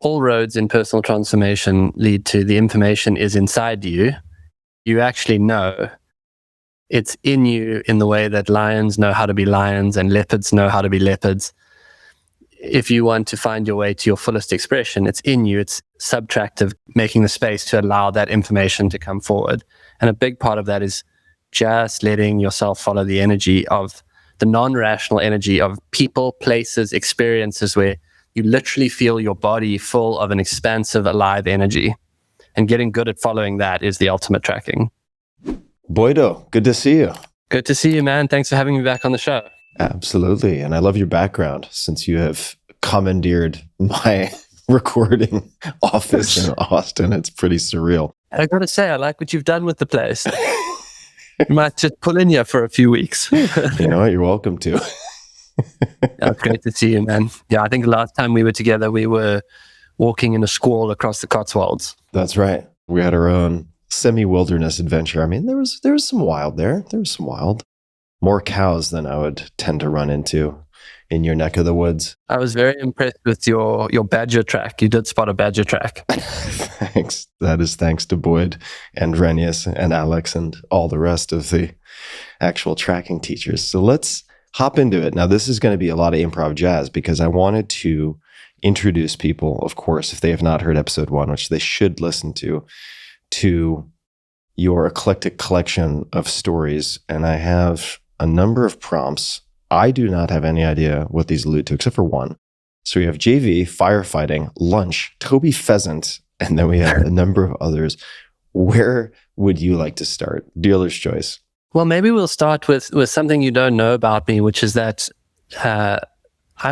all roads in personal transformation lead to the information is inside you. You actually know it's in you in the way that lions know how to be lions and leopards know how to be leopards. If you want to find your way to your fullest expression, it's in you. It's subtractive, making the space to allow that information to come forward. And a big part of that is just letting yourself follow the energy of the non-rational energy of people, places, experiences where you literally feel your body full of an expansive, alive energy. And getting good at following that is the ultimate tracking. Boido, good to see you. Good to see you, man. Thanks for having me back on the show. Absolutely. And I love your background since you have commandeered my recording office in Austin. It's pretty surreal. I got to say, I like what you've done with the place. You might just pull in here for a few weeks. You know what? You're welcome to. It's great to see you, man. Yeah, I think the last time we were together, we were walking in a squall across the Cotswolds. That's right. We had our own semi-wilderness adventure. I mean, there was some wild there. There was some wild. More cows than I would tend to run into in your neck of the woods. I was very impressed with your badger track. You did spot a badger track. Thanks. That is thanks to Boyd and Renius and Alex and all the rest of the actual tracking teachers. So let's hop into it. Now, this is going to be a lot of improv jazz because I wanted to introduce people, of course, if they have not heard episode 1, which they should listen to your eclectic collection of stories. And I have a number of prompts. I do not have any idea what these allude to, except for one. So we have JV, Firefighting, Lunch, Toby Pheasant, and then we have a number of others. Where would you like to start? Dealer's choice. Well, maybe we'll start with something you don't know about me, which is that I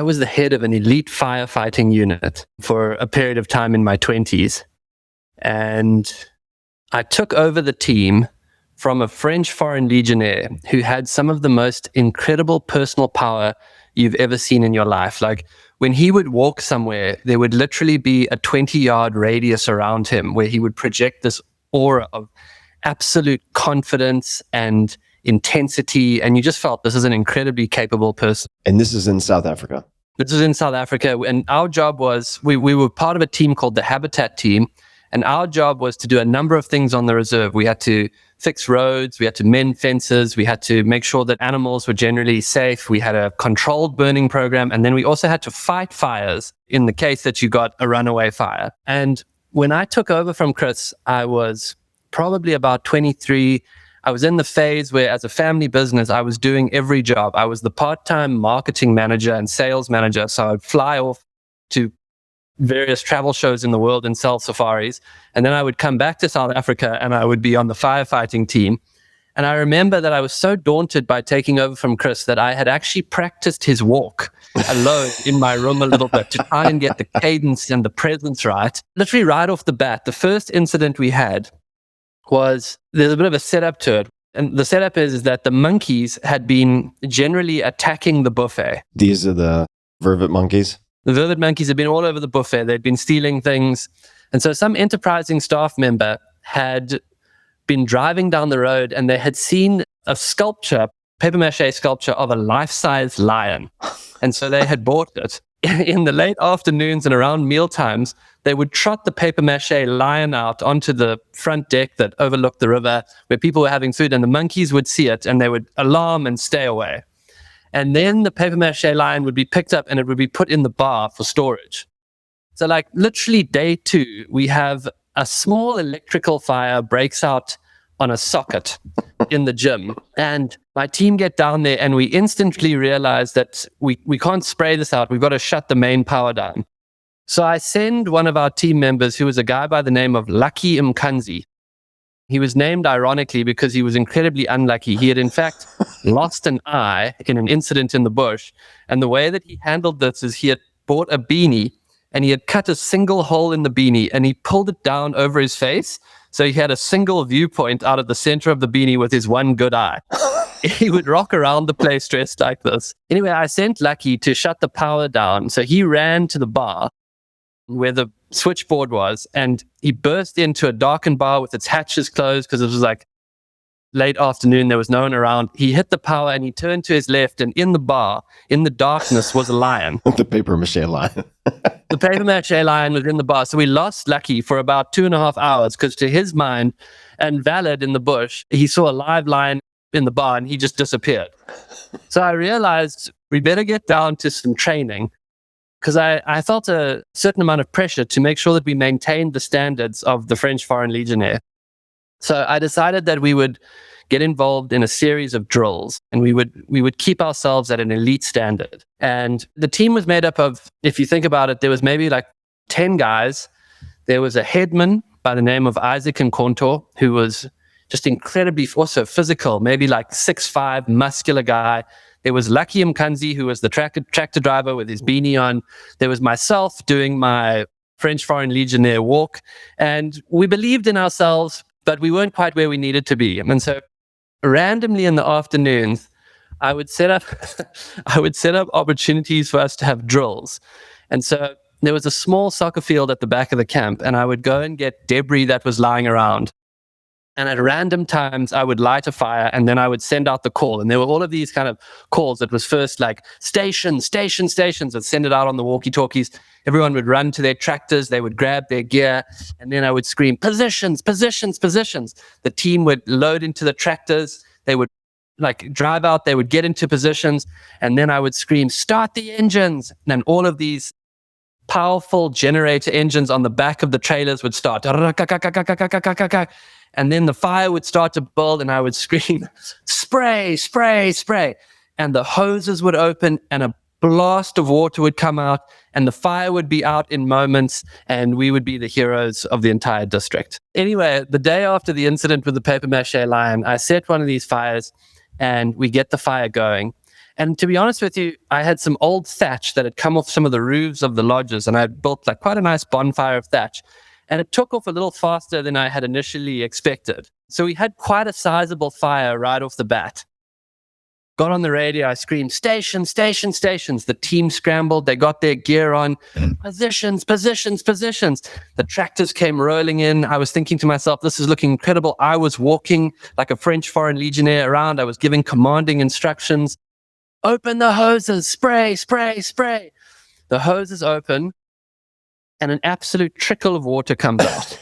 was the head of an elite firefighting unit for a period of time in my 20s. And I took over the team from a French Foreign Legionnaire who had some of the most incredible personal power you've ever seen in your life. Like when he would walk somewhere, there would literally be a 20-yard radius around him where he would project this aura of absolute confidence and intensity. And you just felt this is an incredibly capable person. And this is in South Africa. This was in South Africa. And our job was, we were part of a team called the Habitat Team. And our job was to do a number of things on the reserve. We had to fix roads, we had to mend fences, we had to make sure that animals were generally safe. We had a controlled burning program. And then we also had to fight fires in the case that you got a runaway fire. And when I took over from Chris, I was probably about 23. I was in the phase where, as a family business, I was doing every job. I was the part-time marketing manager and sales manager. So I'd fly off to various travel shows in the world and sell safaris. And then I would come back to South Africa and I would be on the firefighting team. And I remember that I was so daunted by taking over from Chris that I had actually practiced his walk alone in my room a little bit to try and get the cadence and the presence right. Literally right off the bat, the first incident we had was, there's a bit of a setup to it. And the setup is that the monkeys had been generally attacking the buffet. These are the vervet monkeys? The vervet monkeys had been all over the buffet. They'd been stealing things. And so some enterprising staff member had been driving down the road and they had seen a sculpture, paper mache sculpture of a life-size lion. And so they had bought it. In the late afternoons and around meal times, they would trot the paper mache lion out onto the front deck that overlooked the river where people were having food, and the monkeys would see it and they would alarm and stay away. And then the paper mache lion would be picked up and it would be put in the bar for storage. So like literally day 2, we have a small electrical fire breaks out on a socket in the gym. And my team get down there and we instantly realize that we can't spray this out. We've got to shut the main power down. So I send one of our team members, who was a guy by the name of Lucky Mkanzi. He was named ironically because he was incredibly unlucky. He had in fact lost an eye in an incident in the bush. And the way that he handled this is he had bought a beanie and he had cut a single hole in the beanie and he pulled it down over his face. So he had a single viewpoint out of the center of the beanie with his one good eye. He would rock around the place dressed like this. Anyway, I sent Lucky to shut the power down. So he ran to the bar where the switchboard was and he burst into a darkened bar with its hatches closed because it was like late afternoon, there was no one around. He hit the power and he turned to his left, and in the bar, in the darkness, was a lion. The paper mache lion. The paper mache lion was in the bar. So we lost Lucky for about 2.5 hours because to his mind, and valid in the bush, he saw a live lion in the bar and he just disappeared. So I realized we better get down to some training, because I felt a certain amount of pressure to make sure that we maintained the standards of the French Foreign Legionnaire. So I decided that we would get involved in a series of drills, and we would keep ourselves at an elite standard. And the team was made up of, if you think about it, there was maybe like 10 guys. There was a headman by the name of Isaac Nkonto, who was just incredibly also physical, maybe like 6'5", muscular guy. There was Lucky Mkanzi, who was the tractor driver with his beanie on. There was myself doing my French Foreign Legionnaire walk. And we believed in ourselves, but we weren't quite where we needed to be. And so randomly in the afternoons, I would set up opportunities for us to have drills. And so there was a small soccer field at the back of the camp, and I would go and get debris that was lying around. And at random times, I would light a fire, and then I would send out the call. And there were all of these kind of calls that was first like stations. I'd send it out on the walkie-talkies. Everyone would run to their tractors. They would grab their gear. And then I would scream, positions. The team would load into the tractors. They would like drive out. They would get into positions. And then I would scream, start the engines. And all of these powerful generator engines on the back of the trailers would start. And then the fire would start to build, and I would scream, spray. And the hoses would open, and a blast of water would come out, and the fire would be out in moments, and we would be the heroes of the entire district. Anyway, the day after the incident with the paper mache lion, I set one of these fires, and we get the fire going. And to be honest with you, I had some old thatch that had come off some of the roofs of the lodges, and I had built like quite a nice bonfire of thatch. And it took off a little faster than I had initially expected. So we had quite a sizable fire right off the bat. Got on the radio, I screamed, stations. The team scrambled, they got their gear on. Positions. The tractors came rolling in. I was thinking to myself, this is looking incredible. I was walking like a French Foreign Legionnaire around. I was giving commanding instructions. Open the hoses, spray. The hoses open, and an absolute trickle of water comes out.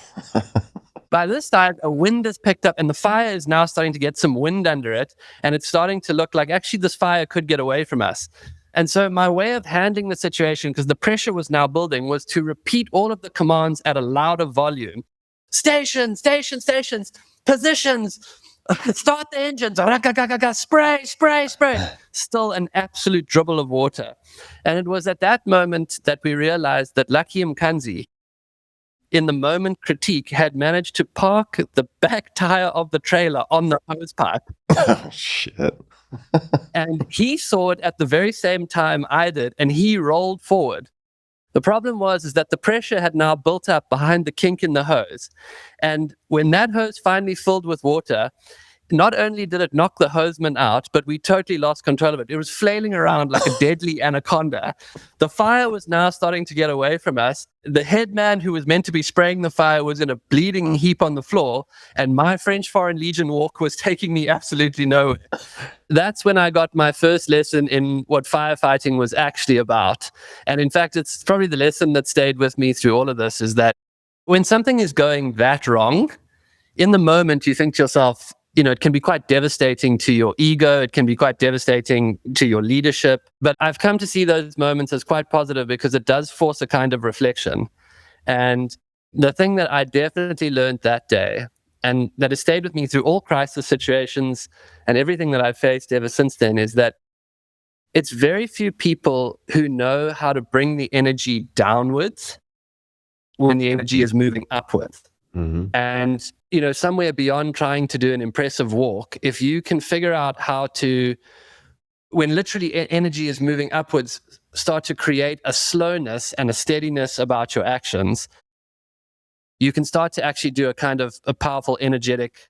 By this time, a wind has picked up, and the fire is now starting to get some wind under it, and it's starting to look like actually this fire could get away from us. And so my way of handling the situation, because the pressure was now building, was to repeat all of the commands at a louder volume. Stations, positions, start the engines, spray. Still an absolute dribble of water. And it was at that moment that we realized that Lucky Mkanzi, in the moment critique, had managed to park the back tire of the trailer on the hose pipe. Oh, shit. And he saw it at the very same time I did, and he rolled forward. The problem was that the pressure had now built up behind the kink in the hose. And when that hose finally filled with water, not only did it knock the hosman out, but we totally lost control of it. It was flailing around like a deadly anaconda. The fire was now starting to get away from us. The headman who was meant to be spraying the fire was in a bleeding heap on the floor, and my French Foreign Legion walk was taking me absolutely nowhere. That's when I got my first lesson in what firefighting was actually about. And in fact, it's probably the lesson that stayed with me through all of this, is that when something is going that wrong, in the moment you think to yourself, it can be quite devastating to your ego. It can be quite devastating to your leadership. But I've come to see those moments as quite positive, because it does force a kind of reflection. And the thing that I definitely learned that day, and that has stayed with me through all crisis situations and everything that I've faced ever since then, is that it's very few people who know how to bring the energy downwards when the energy is moving upwards. Mm-hmm. And, somewhere beyond trying to do an impressive walk, if you can figure out how to, when literally energy is moving upwards, start to create a slowness and a steadiness about your actions, you can start to actually do a kind of a powerful, energetic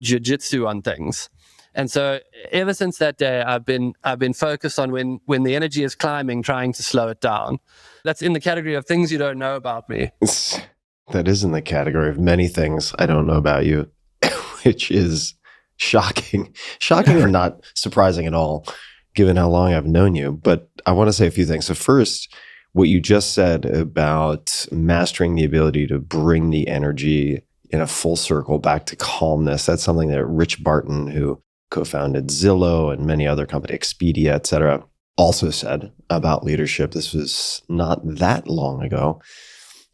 jiu-jitsu on things. And so ever since that day, I've been focused on when the energy is climbing, trying to slow it down. That's in the category of things you don't know about me. That is in the category of many things I don't know about you, which is Shocking. Shocking and not surprising at all, given how long I've known you. But I want to say a few things. So first, what you just said about mastering the ability to bring the energy in a full circle back to calmness, that's something that Rich Barton, who co-founded Zillow and many other companies, Expedia, et cetera, also said about leadership. This was not that long ago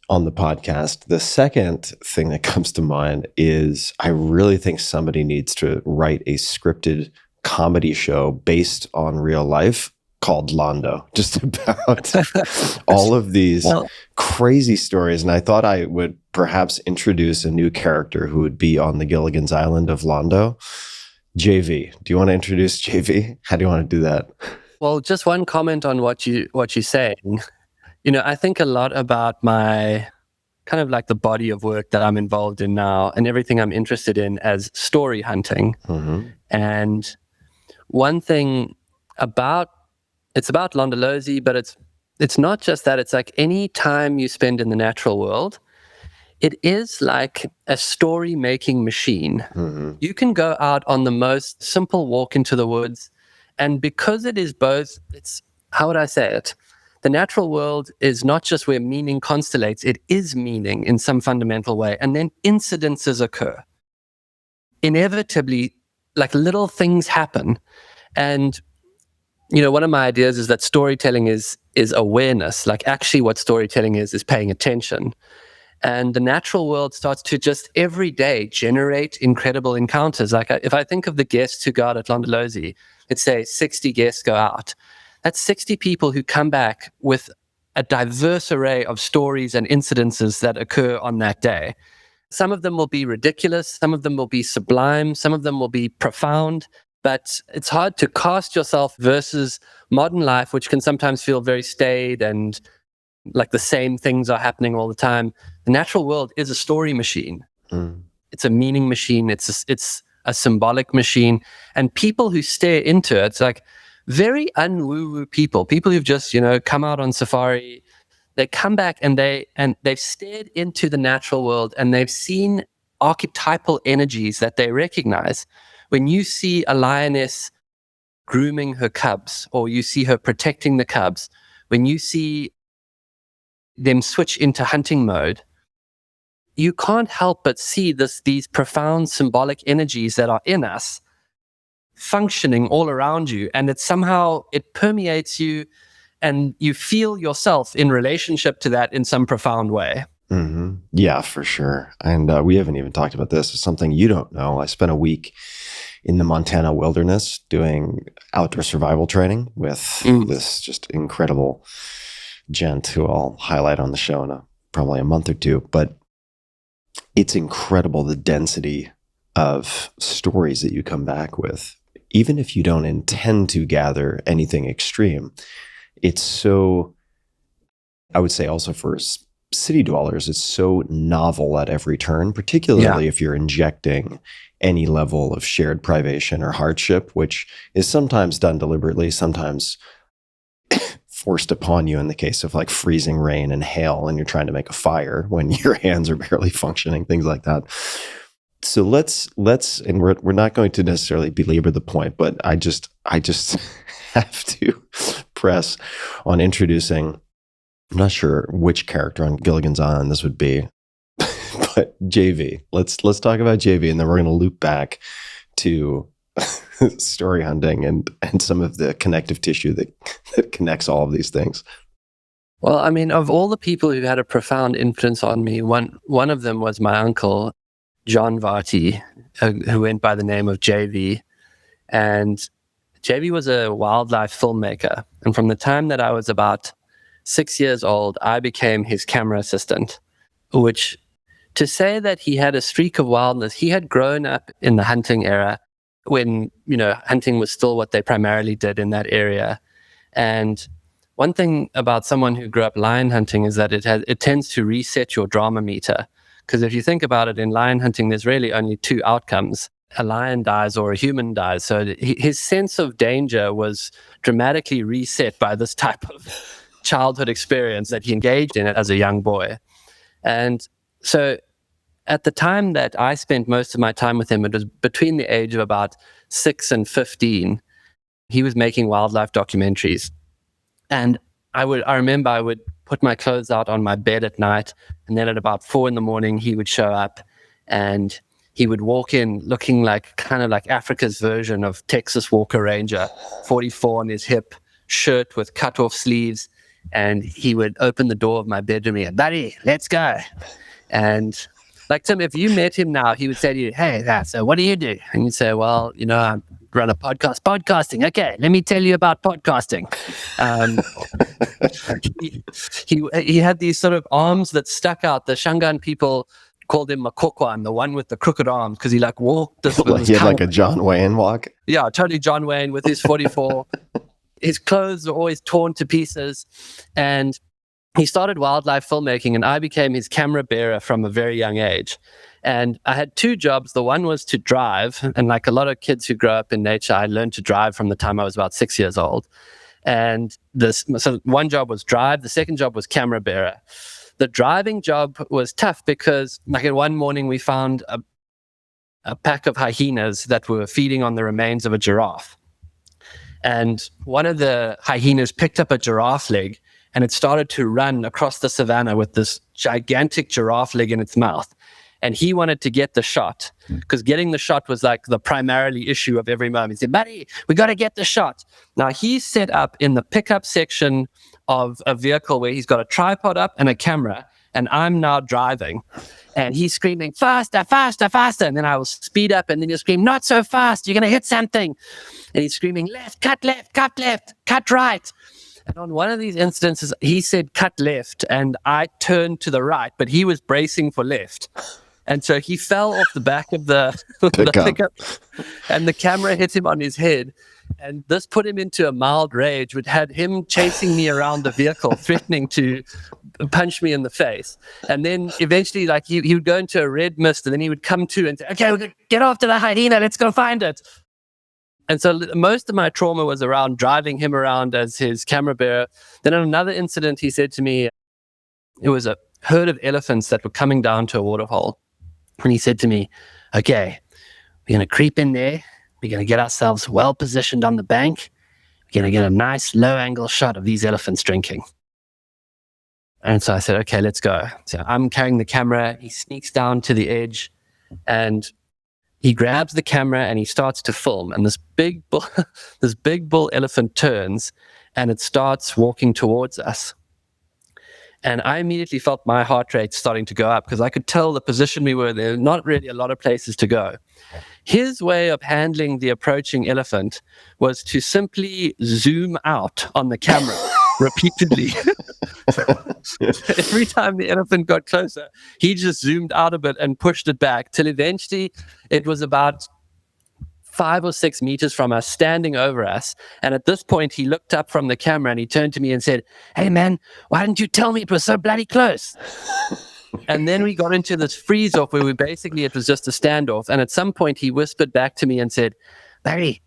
on the podcast. The second thing that comes to mind is I really think somebody needs to write a scripted comedy show based on real life called Londo, just about all of these crazy stories. And I thought I would perhaps introduce a new character who would be on the Gilligan's Island of Londo. JV. Do you want to introduce JV? How do you want to do that? Well, just one comment on what you're saying. You know, I think a lot about my kind of like the body of work that I'm involved in now and everything I'm interested in as story hunting. Mm-hmm. And one thing it's about Londolozi, but it's not just that. It's like any time you spend in the natural world, it is like a story-making machine. Mm-hmm. You can go out on the most simple walk into the woods, and because it is both, how would I say it? The natural world is not just where meaning constellates, it is meaning in some fundamental way. And then incidences occur. Inevitably, like little things happen. And, you know, one of my ideas is that storytelling is awareness. Like actually what storytelling is paying attention. And the natural world starts to just every day generate incredible encounters. Like if I think of the guests who go out at Londolozi, let's say 60 guests go out. That's 60 people who come back with a diverse array of stories and incidences that occur on that day. Some of them will be ridiculous. Some of them will be sublime. Some of them will be profound. But it's hard to cast yourself versus modern life, which can sometimes feel very staid and like the same things are happening all the time. The natural world is a story machine. Mm. It's a meaning machine. It's a symbolic machine. And people who stare into it, it's like very un-woo-woo people who've just, you know, come out on safari, they come back and they've stared into the natural world and they've seen archetypal energies that they recognize. When you see a lioness grooming her cubs, or you see her protecting the cubs, when you see them switch into hunting mode, you can't help but see these profound symbolic energies that are in us functioning all around you. And it permeates you and you feel yourself in relationship to that in some profound way. Mm-hmm. Yeah, for sure. And we haven't even talked about this. It's something you don't know. I spent a week in the Montana wilderness doing outdoor survival training with this just incredible gent who I'll highlight on the show in probably a month or two. But it's incredible the density of stories that you come back with. Even if you don't intend to gather anything extreme, it's so, I would say also for city dwellers, it's so novel at every turn, particularly if you're injecting any level of shared privation or hardship, which is sometimes done deliberately, sometimes forced upon you in the case of like freezing rain and hail and you're trying to make a fire when your hands are barely functioning, things like that. So let's and we're not going to necessarily belabor the point, but I just have to press on introducing, I'm not sure which character on Gilligan's Island this would be, but JV. Let's talk about JV, and then we're going to loop back to story hunting and some of the connective tissue that connects all of these things. Well, I mean, of all the people who had a profound influence on me, one of them was my uncle, John Varty, who went by the name of JV. And JV was a wildlife filmmaker. And from the time that I was about 6 years old, I became his camera assistant, which, to say that he had a streak of wildness, he had grown up in the hunting era when, you know, hunting was still what they primarily did in that area. And one thing about someone who grew up lion hunting is that it tends to reset your drama meter. Because if you think about it, in lion hunting, there's really only two outcomes. A lion dies or a human dies. So his sense of danger was dramatically reset by this type of childhood experience that he engaged in as a young boy. And so at the time that I spent most of my time with him, it was between the age of about 6 and 15. He was making wildlife documentaries. And I remember I would put my clothes out on my bed at night, and then at about 4 a.m, he would show up, and he would walk in looking like kind of like Africa's version of Texas Walker Ranger, 44 on his hip, shirt with cut off sleeves. And he would open the door of my bedroom and, buddy, let's go. And like, Tim, if you met him now, he would say to you, hey, so what do you do? And you'd say, well, I run a podcast. Podcasting. Okay, let me tell you about podcasting. He had these sort of arms that stuck out. The Shangaan people called him Makokwan, the one with the crooked arms, because he like walked this. He had like a John Wayne walk. Yeah, totally John Wayne with his 44. His clothes were always torn to pieces, and he started wildlife filmmaking, and I became his camera bearer from a very young age. And I had 2 jobs. The one was to drive, and like a lot of kids who grow up in nature, I learned to drive from the time I was about 6 years old. And so one job was drive, the second job was camera bearer. The driving job was tough because like one morning we found a pack of hyenas that were feeding on the remains of a giraffe. And one of the hyenas picked up a giraffe leg, and it started to run across the savannah with this gigantic giraffe leg in its mouth. And he wanted to get the shot, because getting the shot was like the primarily issue of every moment. He said, buddy, we got to get the shot. Now he's set up in the pickup section of a vehicle where he's got a tripod up and a camera, and I'm now driving. And he's screaming, faster, faster, faster. And then I will speed up, and then he'll scream, not so fast, you're going to hit something. And he's screaming, left, cut right. And on one of these instances, he said, cut left. And I turned to the right, but he was bracing for left. And so he fell off the back of the pickup, and the camera hit him on his head. And this put him into a mild rage, which had him chasing me around the vehicle, threatening to punch me in the face. And then eventually, like he would go into a red mist, and then he would come to and say, okay, we're going to get after the hyena, let's go find it. And so most of my trauma was around driving him around as his camera bearer. Then in another incident, he said to me, it was a herd of elephants that were coming down to a waterhole. And he said to me, okay, we're going to creep in there. We're going to get ourselves well positioned on the bank. We're going to get a nice low angle shot of these elephants drinking. And so I said, okay, let's go. So I'm carrying the camera. He sneaks down to the edge, and he grabs the camera and he starts to film. And this big bull elephant turns, and it starts walking towards us. And I immediately felt my heart rate starting to go up, because I could tell the position we were there, not really a lot of places to go. His way of handling the approaching elephant was to simply zoom out on the camera repeatedly. Every time the elephant got closer, he just zoomed out a bit and pushed it back till eventually it was about 5 or 6 meters from us, standing over us. And at this point, he looked up from the camera and he turned to me and said, hey man, why didn't you tell me it was so bloody close? And then we got into this freeze off where it was just a standoff. And at some point he whispered back to me and said, Barry,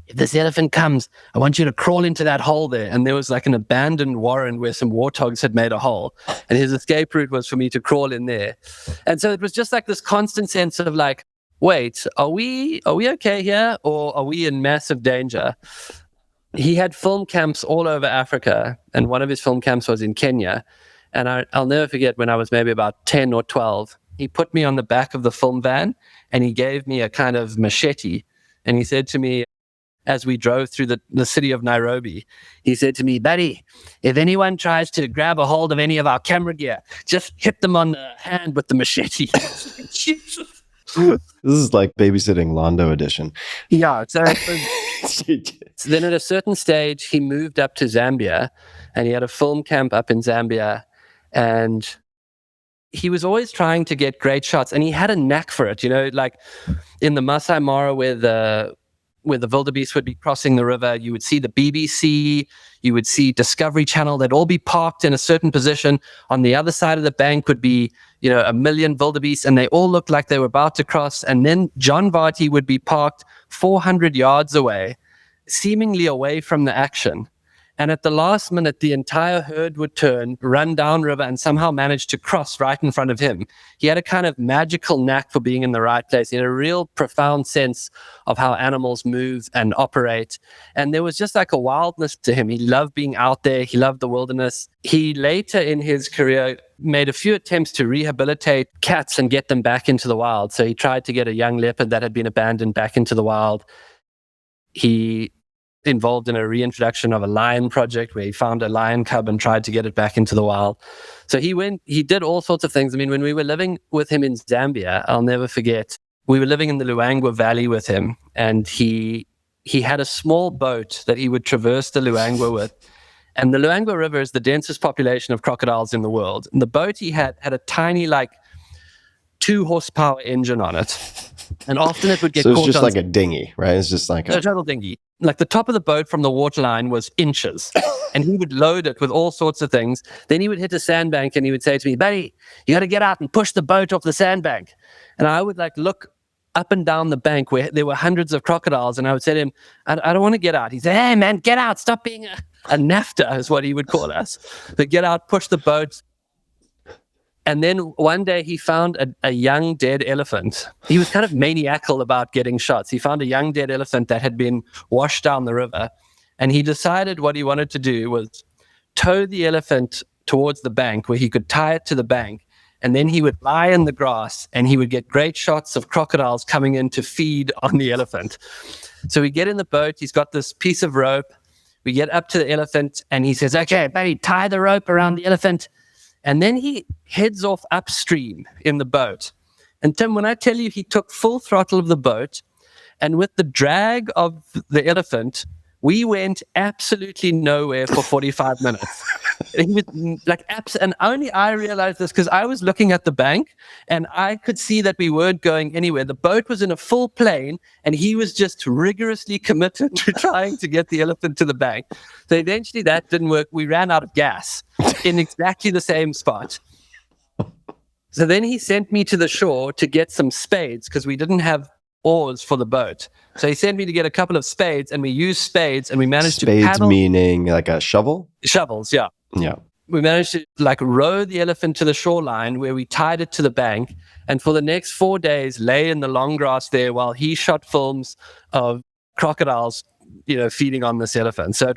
if this elephant comes, I want you to crawl into that hole there. And there was like an abandoned warren where some warthogs had made a hole. And his escape route was for me to crawl in there. And so it was just like this constant sense of like, wait, are we okay here, or are we in massive danger? He had film camps all over Africa, and one of his film camps was in Kenya. And I'll never forget, when I was maybe about 10 or 12, he put me on the back of the film van and he gave me a kind of machete. And he said to me, as we drove through the city of Nairobi, he said to me, buddy, if anyone tries to grab a hold of any of our camera gear, just hit them on the hand with the machete. Jesus. This is like babysitting Londo edition. Yeah. So then at a certain stage, he moved up to Zambia, and he had a film camp up in Zambia, and he was always trying to get great shots, and he had a knack for it. Like in the Masai Mara where the wildebeest would be crossing the river, you would see the BBC, you would see Discovery Channel, they'd all be parked in a certain position. On the other side of the bank would be, 1 million wildebeest, and they all looked like they were about to cross. And then John Varty would be parked 400 yards away, seemingly away from the action. And at the last minute, the entire herd would turn, run downriver, and somehow manage to cross right in front of him. He had a kind of magical knack for being in the right place. He had a real profound sense of how animals move and operate. And there was just like a wildness to him. He loved being out there. He loved the wilderness. He later in his career made a few attempts to rehabilitate cats and get them back into the wild. So he tried to get a young leopard that had been abandoned back into the wild. He involved in a reintroduction of a lion project where he found a lion cub and tried to get it back into the wild. So he did all sorts of things. I mean, when we were living with him in Zambia, I'll never forget, we were living in the Luangwa Valley with him, and he had a small boat that he would traverse the Luangwa with. And the Luangwa River is the densest population of crocodiles in the world. And the boat he had a tiny, 2 horsepower engine on it. And often it would get caught. So it's just like a dinghy, right? It's just like a total dinghy. Like the top of the boat from the waterline was inches. And he would load it with all sorts of things. Then he would hit a sandbank and he would say to me, "Buddy, you got to get out and push the boat off the sandbank." And I would look up and down the bank where there were hundreds of crocodiles. And I would say to him, I don't want to get out. He'd say, "Hey man, get out. Stop being a NAFTA," is what he would call us. But get out, push the boat. And then one day he found a young dead elephant. He was kind of maniacal about getting shots. He found a young dead elephant that had been washed down the river. And he decided what he wanted to do was tow the elephant towards the bank where he could tie it to the bank. And then he would lie in the grass and he would get great shots of crocodiles coming in to feed on the elephant. So we get in the boat. He's got this piece of rope. We get up to the elephant and he says, "Okay, buddy, tie the rope around the elephant." And then he heads off upstream in the boat. And Tim, when I tell you he took full throttle of the boat, and with the drag of the elephant, we went absolutely nowhere for 45 minutes. He was and only I realized this because I was looking at the bank and I could see that we weren't going anywhere. The boat was in a full plane and he was just rigorously committed to trying to get the elephant to the bank. So eventually that didn't work. We ran out of gas in exactly the same spot. So then he sent me to the shore to get some spades because we didn't have oars for the boat. So he sent me to get a couple of spades, and we used spades, and we managed to paddle. Spades meaning like a shovel? Shovels, yeah. Yeah. We managed to row the elephant to the shoreline where we tied it to the bank, and for the next 4 days lay in the long grass there while he shot films of crocodiles, feeding on this elephant. So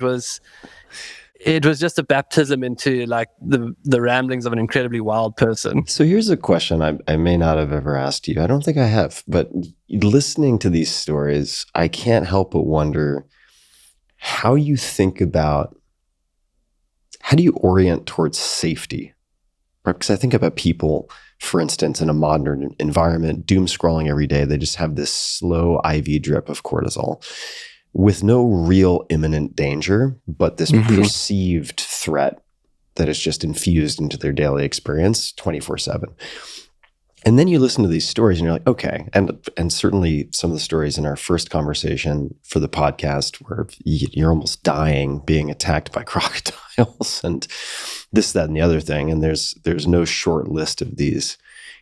it was just a baptism into the ramblings of an incredibly wild person. So here's a question I may not have ever asked you. I don't think I have, but listening to these stories, I can't help but wonder how you orient towards safety? Right? Because I think about people, for instance, in a modern environment, doom scrolling every day. They just have this slow IV drip of cortisol with no real imminent danger, but this perceived threat that is just infused into their daily experience 24/7. And then you listen to these stories and you're like, okay. And certainly some of the stories in our first conversation for the podcast where you're almost dying being attacked by crocodiles and this, that, and the other thing. And there's no short list of these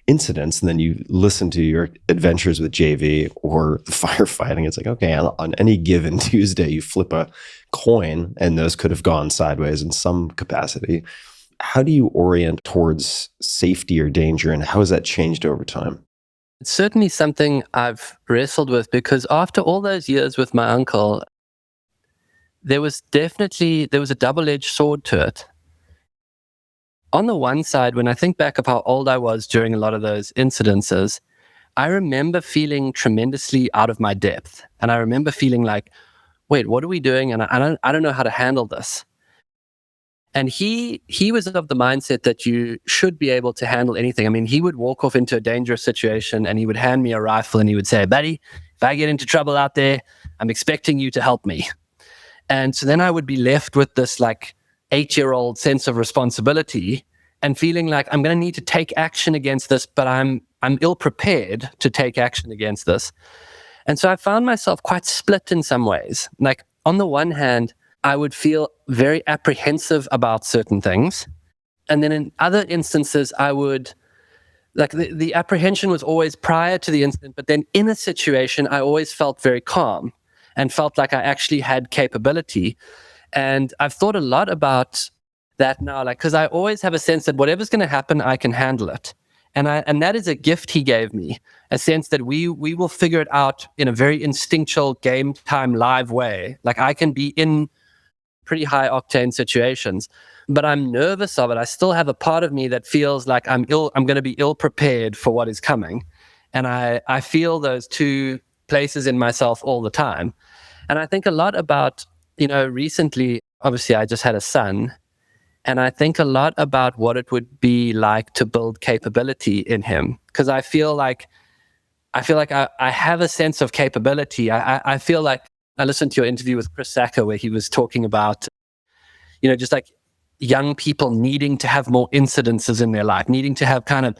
incidents. And then you listen to your adventures with JV or the firefighting. It's like, okay, on any given Tuesday, you flip a coin and those could have gone sideways in some capacity. How do you orient towards safety or danger, and how has that changed over time? It's certainly something I've wrestled with because after all those years with my uncle, there was a double-edged sword to it. On the one side, when I think back of how old I was during a lot of those incidences, I remember feeling tremendously out of my depth. And I remember feeling like, wait, what are we doing? And I don't know how to handle this. And he was of the mindset that you should be able to handle anything. I mean, he would walk off into a dangerous situation and he would hand me a rifle and he would say, "Buddy, if I get into trouble out there, I'm expecting you to help me." And so then I would be left with this 8-year-old sense of responsibility and feeling like I'm going to need to take action against this, but I'm ill prepared to take action against this. And so I found myself quite split in some ways. On the one hand, I would feel very apprehensive about certain things. And then in other instances, I would, the apprehension was always prior to the incident, but then in a situation, I always felt very calm and felt like I actually had capability. And I've thought a lot about that now, like, because I always have a sense that whatever's going to happen, I can handle it. And that is a gift he gave me, a sense that we will figure it out in a very instinctual game time live way. Like, I can be in pretty high octane situations, but I'm nervous of it. I still have a part of me that feels like I'm going to be ill prepared for what is coming. And I feel those two places in myself all the time. And I think a lot about, recently, obviously I just had a son, and I think a lot about what it would be like to build capability in him. Because I feel like I have a sense of capability. I feel like I listened to your interview with Chris Sacca where he was talking about, just like young people needing to have more incidences in their life, needing to have kind of,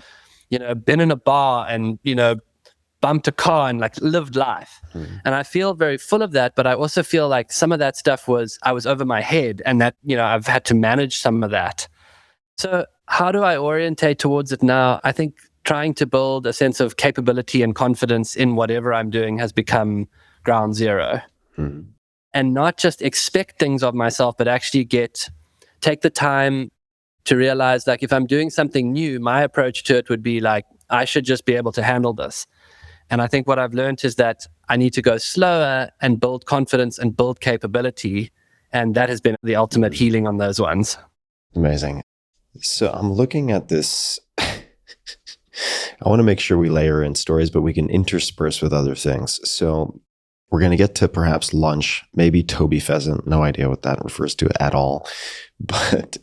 been in a bar and, bumped a car and like lived life. And I feel very full of that, but I also feel like some of that stuff I was over my head, and that, I've had to manage some of that. So how do I orientate towards it now? I think trying to build a sense of capability and confidence in whatever I'm doing has become ground zero. And not just expect things of myself, but actually take the time to realize, like, if I'm doing something new, my approach to it would be like, I should just be able to handle this. And I think what I've learned is that I need to go slower and build confidence and build capability. And that has been the ultimate healing on those ones. Amazing. So I'm looking at this. I want to make sure we layer in stories, but we can intersperse with other things. So we're going to get to perhaps lunch, maybe Toby Pheasant. No idea what that refers to at all. But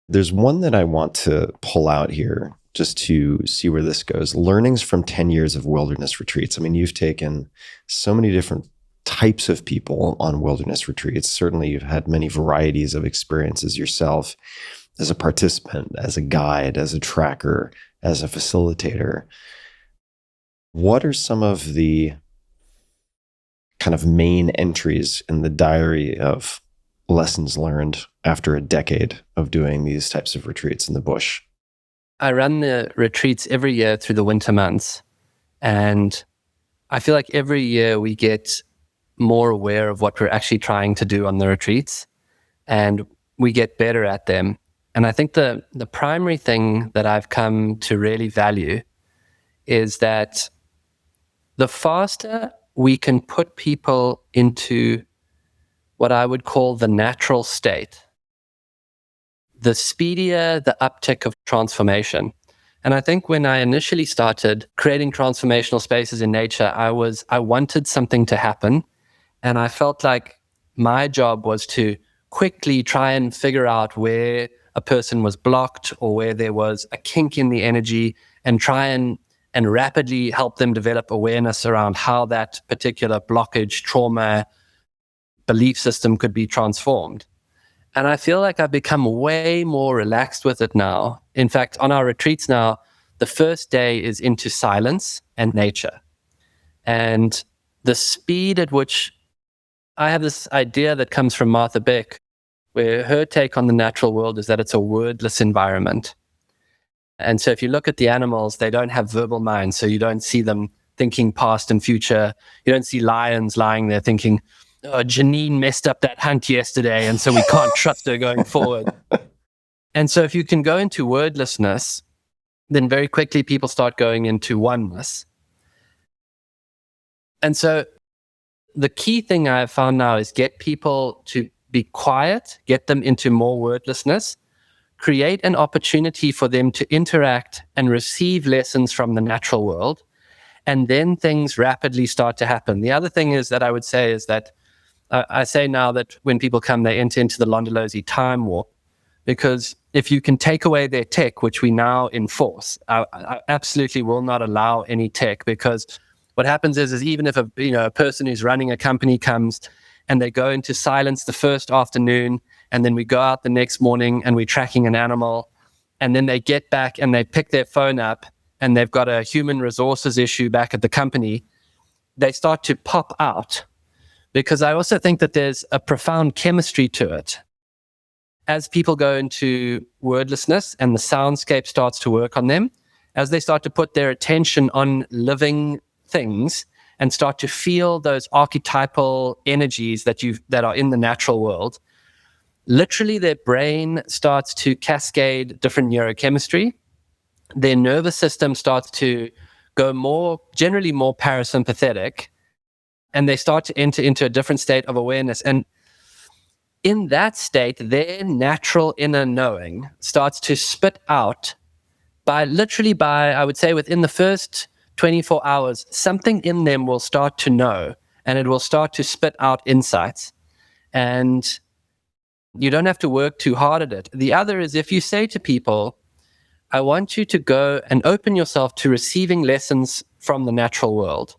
there's one that I want to pull out here just to see where this goes. Learnings from 10 years of wilderness retreats. I mean, you've taken so many different types of people on wilderness retreats. Certainly, you've had many varieties of experiences yourself as a participant, as a guide, as a tracker, as a facilitator. What are some of the kind of main entries in the diary of lessons learned after a decade of doing these types of retreats in the bush? I run the retreats every year through the winter months. And I feel like every year we get more aware of what we're actually trying to do on the retreats, and we get better at them. And I think the primary thing that I've come to really value is that the faster we can put people into what I would call the natural state, the speedier the uptick of transformation. And I think when I initially started creating transformational spaces in nature, I wanted something to happen. And I felt like my job was to quickly try and figure out where a person was blocked or where there was a kink in the energy, and try and rapidly help them develop awareness around how that particular blockage, trauma, belief system could be transformed. And I feel like I've become way more relaxed with it now. In fact, on our retreats now, the first day is into silence and nature. And the speed at which I have this idea that comes from Martha Beck, where her take on the natural world is that it's a wordless environment. And so if you look at the animals, they don't have verbal minds. So you don't see them thinking past and future. You don't see lions lying there thinking, oh, Janine messed up that hunt yesterday, and so we can't trust her going forward. And so if you can go into wordlessness, then very quickly people start going into oneness. And so the key thing I've found now is get people to be quiet, get them into more wordlessness, create an opportunity for them to interact and receive lessons from the natural world, and then things rapidly start to happen. The other thing is that I would say is that I say now that when people come, they enter into the Londolozi time warp, because if you can take away their tech, which we now enforce, I absolutely will not allow any tech, because what happens is even if a person who's running a company comes and they go into silence the first afternoon, and then we go out the next morning and we're tracking an animal, and then they get back and they pick their phone up and they've got a human resources issue back at the company, they start to pop out. Because I also think that there's a profound chemistry to it. As people go into wordlessness and the soundscape starts to work on them, as they start to put their attention on living things and start to feel those archetypal energies that are in the natural world, literally their brain starts to cascade different neurochemistry. Their nervous system starts to go generally more parasympathetic, and they start to enter into a different state of awareness. And in that state, their natural inner knowing starts to spit out by, I would say, within the first 24 hours, something in them will start to know, and it will start to spit out insights. And you don't have to work too hard at it. The other is, if you say to people, I want you to go and open yourself to receiving lessons from the natural world.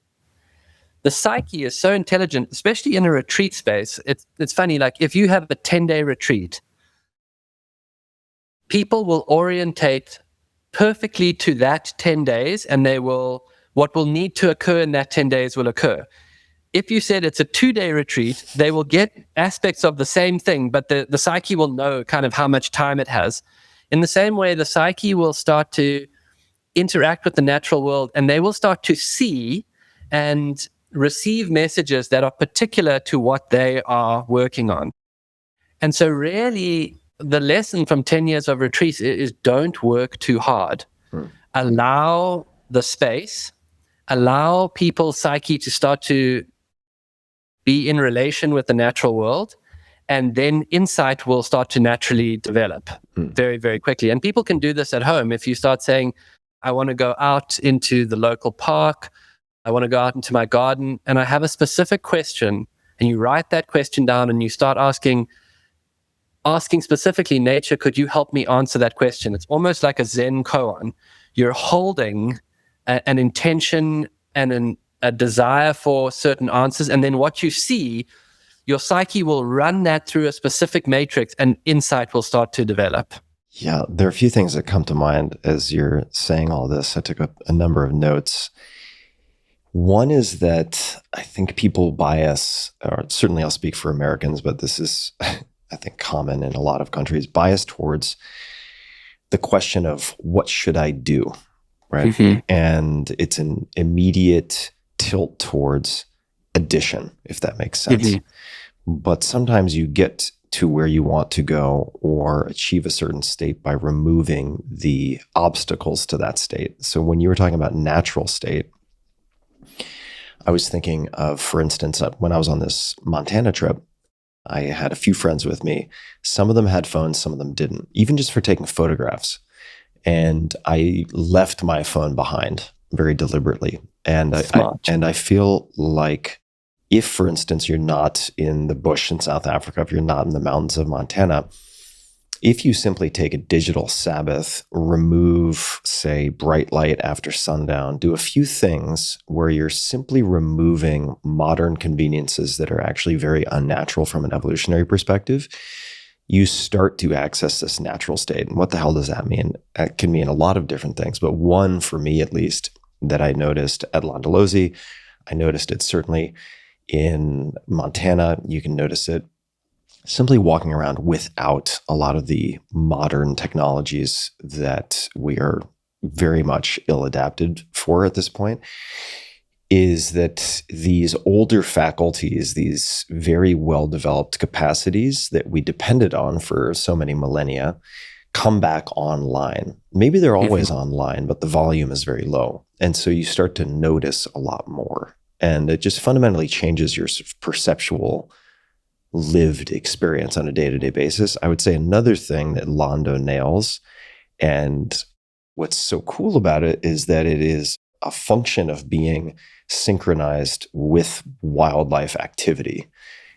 The psyche is so intelligent, especially in a retreat space. It's funny, like if you have a 10-day retreat, people will orientate perfectly to that 10 days, and what will need to occur in that 10 days will occur. If you said it's a 2-day retreat, they will get aspects of the same thing, but the psyche will know kind of how much time it has. In the same way, the psyche will start to interact with the natural world, and they will start to see and receive messages that are particular to what they are working on. And so really, the lesson from 10 years of retreats is don't work too hard. Allow the space, allow people's psyche to start to be in relation with the natural world, and then insight will start to naturally develop very, very quickly. And people can do this at home. If you start saying, I want to go out into the local park, I want to go out into my garden, and I have a specific question, and you write that question down and you start asking specifically, nature, could you help me answer that question? It's almost like a Zen koan. You're holding an intention and a desire for certain answers, and then what you see, your psyche will run that through a specific matrix, and insight will start to develop. Yeah, there are a few things that come to mind as you're saying all this. I took a number of notes. One is that I think people bias, or certainly I'll speak for Americans, but this is, I think, common in a lot of countries, bias towards the question of what should I do, right? Mm-hmm. And it's an immediate tilt towards addition, if that makes sense. Mm-hmm. But sometimes you get to where you want to go or achieve a certain state by removing the obstacles to that state. So when you were talking about natural state, I was thinking of, for instance, when I was on this Montana trip, I had a few friends with me. Some of them had phones, some of them didn't, even just for taking photographs. And I left my phone behind very deliberately. And I feel like if, for instance, you're not in the bush in South Africa, if you're not in the mountains of Montana, if you simply take a digital Sabbath, remove, say, bright light after sundown, do a few things where you're simply removing modern conveniences that are actually very unnatural from an evolutionary perspective, you start to access this natural state. And what the hell does that mean? It can mean a lot of different things, but one, for me at least, that I noticed at Londolozi, I noticed it certainly in Montana. You can notice it simply walking around without a lot of the modern technologies that we are very much ill-adapted for at this point, is that these older faculties, these very well-developed capacities that we depended on for so many millennia, come back online. Maybe they're always online, but the volume is very low. And so you start to notice a lot more. And it just fundamentally changes your perceptual lived experience on a day-to-day basis. I would say another thing that Londo nails, and what's so cool about it, is that it is a function of being synchronized with wildlife activity.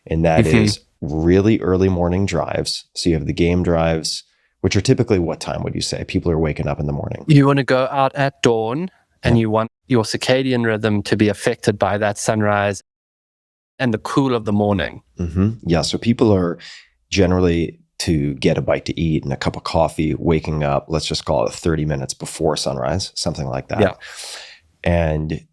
And that is really early morning drives. So you have the game drives, which are typically, what time would you say? People are waking up in the morning. You want to go out at dawn, and you want your circadian rhythm to be affected by that sunrise and the cool of the morning. Mm-hmm. Yeah, so people are generally, to get a bite to eat and a cup of coffee, waking up, let's just call it 30 minutes before sunrise, something like that. Yeah. And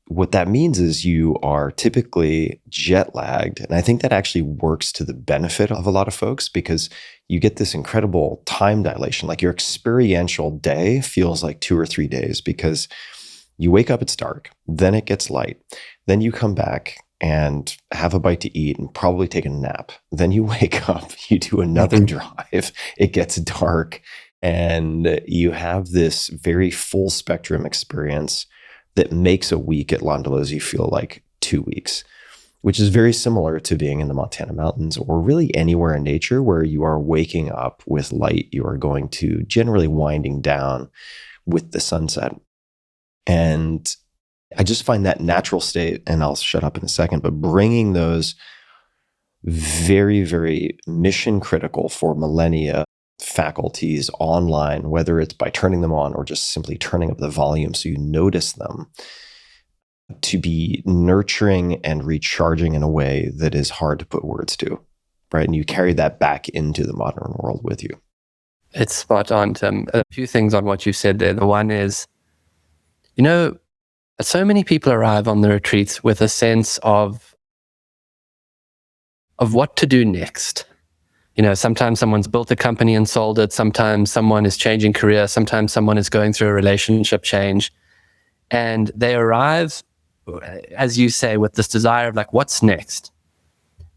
what that means is you are typically jet lagged. And I think that actually works to the benefit of a lot of folks, because you get this incredible time dilation. Like your experiential day feels like 2 or 3 days, because you wake up, it's dark, then it gets light, then you come back, and have a bite to eat and probably take a nap. Then you wake up, you do another drive, it gets dark, and you have this very full spectrum experience that makes a week at Londolozi feel like 2 weeks, which is very similar to being in the Montana mountains or really anywhere in nature where you are waking up with light. You are going to generally winding down with the sunset. And I just find that natural state, and I'll shut up in a second, but bringing those very, very mission critical for millennia faculties online, whether it's by turning them on or just simply turning up the volume so you notice them, to be nurturing and recharging in a way that is hard to put words to, right? And you carry that back into the modern world with you. It's spot on, Tim. A few things on what you said there. The one is, so many people arrive on the retreats with a sense of what to do next. Sometimes someone's built a company and sold it. Sometimes someone is changing career. Sometimes someone is going through a relationship change. And they arrive, as you say, with this desire of what's next?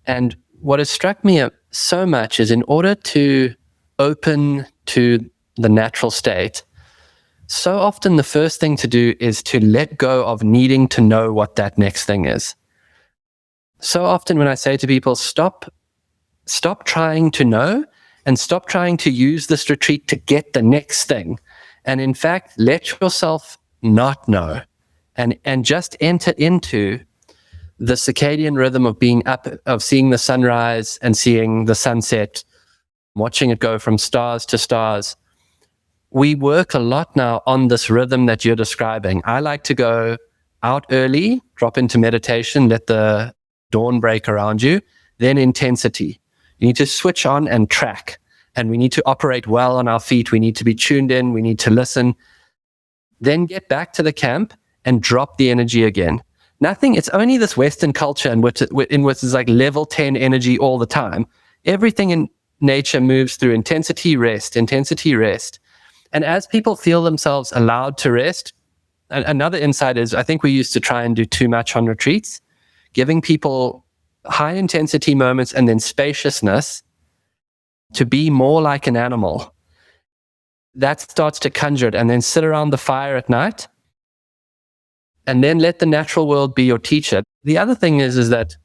And what has struck me so much is in order to open to the natural state, so often the first thing to do is to let go of needing to know what that next thing is. So often when I say to people, stop trying to know and stop trying to use this retreat to get the next thing. And in fact, let yourself not know and just enter into the circadian rhythm of being up, of seeing the sunrise and seeing the sunset, watching it go from stars to stars. We work a lot now on this rhythm that you're describing. I like to go out early, drop into meditation, let the dawn break around you, then intensity. You need to switch on and track, and we need to operate well on our feet. We need to be tuned in. We need to listen. Then get back to the camp and drop the energy again. It's only this Western culture in which is like level 10 energy all the time. Everything in nature moves through intensity, rest. And as people feel themselves allowed to rest, another insight is I think we used to try and do too much on retreats, giving people high intensity moments and then spaciousness to be more like an animal. That starts to conjure it, and then sit around the fire at night and then let the natural world be your teacher. The other thing is that,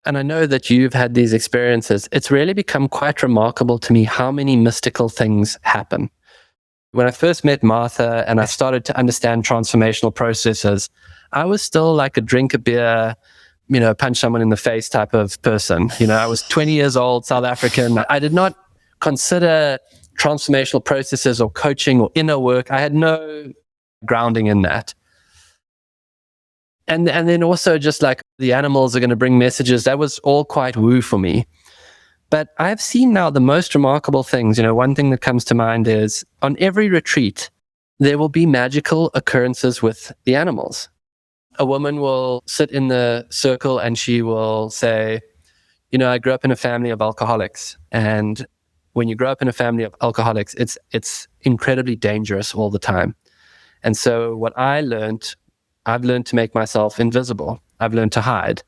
and I know that you've had these experiences, it's really become quite remarkable to me how many mystical things happen. When I first met Martha and I started to understand transformational processes, I was still like a drink a beer, punch someone in the face type of person. I was 20 years old, South African. I did not consider transformational processes or coaching or inner work. I had no grounding in that. And then also just like the animals are going to bring messages, that was all quite woo for me. But I've seen now the most remarkable things. One thing that comes to mind is on every retreat, there will be magical occurrences with the animals. A woman will sit in the circle and she will say, I grew up in a family of alcoholics. And when you grow up in a family of alcoholics, it's incredibly dangerous all the time. And so what I've learned to make myself invisible. I've learned to hide.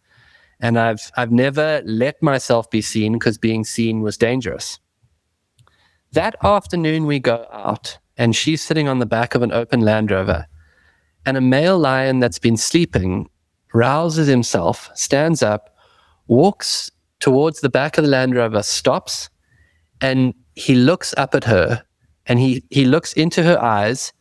And I've never let myself be seen because being seen was dangerous. That afternoon we go out and she's sitting on the back of an open Land Rover, and a male lion that's been sleeping rouses himself, stands up, walks towards the back of the Land Rover, stops, and he looks up at her, and he looks into her eyes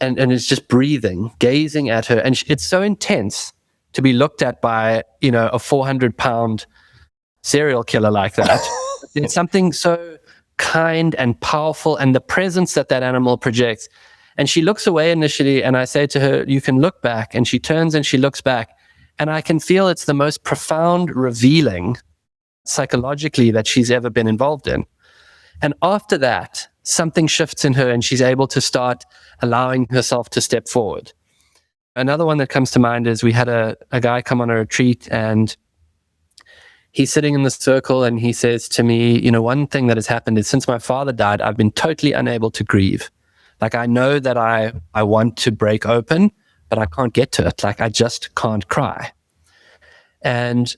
and is just breathing, gazing at her. And it's so intense to be looked at by, a 400-pound serial killer like that. It's something so kind and powerful, and the presence that animal projects. And she looks away initially, and I say to her, you can look back. And she turns and she looks back. And I can feel it's the most profound revealing psychologically that she's ever been involved in. And after that, something shifts in her and she's able to start allowing herself to step forward. Another one that comes to mind is we had a guy come on a retreat, and he's sitting in the circle and he says to me, one thing that has happened is since my father died, I've been totally unable to grieve. Like, I know that I want to break open, but I can't get to it. Like, I just can't cry. And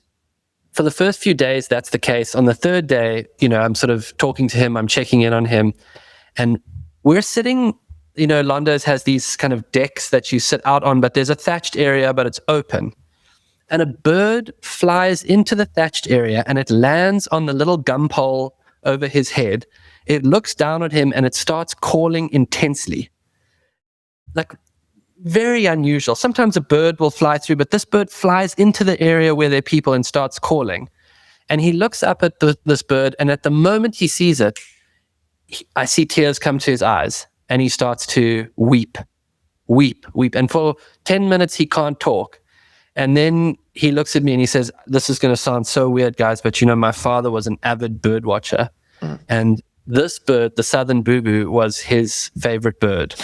for the first few days, that's the case. On the third day, I'm sort of talking to him, I'm checking in on him, and we're sitting, Londo's has these kind of decks that you sit out on, but there's a thatched area, but it's open. And a bird flies into the thatched area and it lands on the little gum pole over his head. It looks down at him and it starts calling intensely. Like, very unusual. Sometimes a bird will fly through, but this bird flies into the area where there are people and starts calling. And he looks up at this bird, and at the moment he sees it, I see tears come to his eyes, and he starts to weep. And for 10 minutes, he can't talk. And then he looks at me and he says, this is going to sound so weird, guys, but my father was an avid bird watcher. And this bird, the southern boubous, was his favorite bird.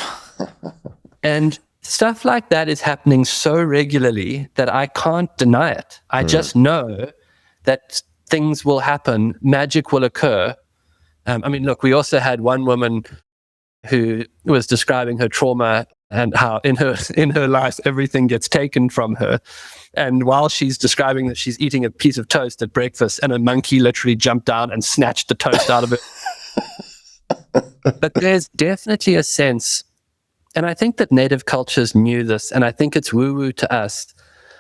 And stuff like that is happening so regularly that I can't deny it. I just know that things will happen, magic will occur. Look, we also had one woman who was describing her trauma and how in her life everything gets taken from her. And while she's describing that, she's eating a piece of toast at breakfast, and a monkey literally jumped down and snatched the toast out of it. But there's definitely a sense, and I think that native cultures knew this, and I think it's woo-woo to us,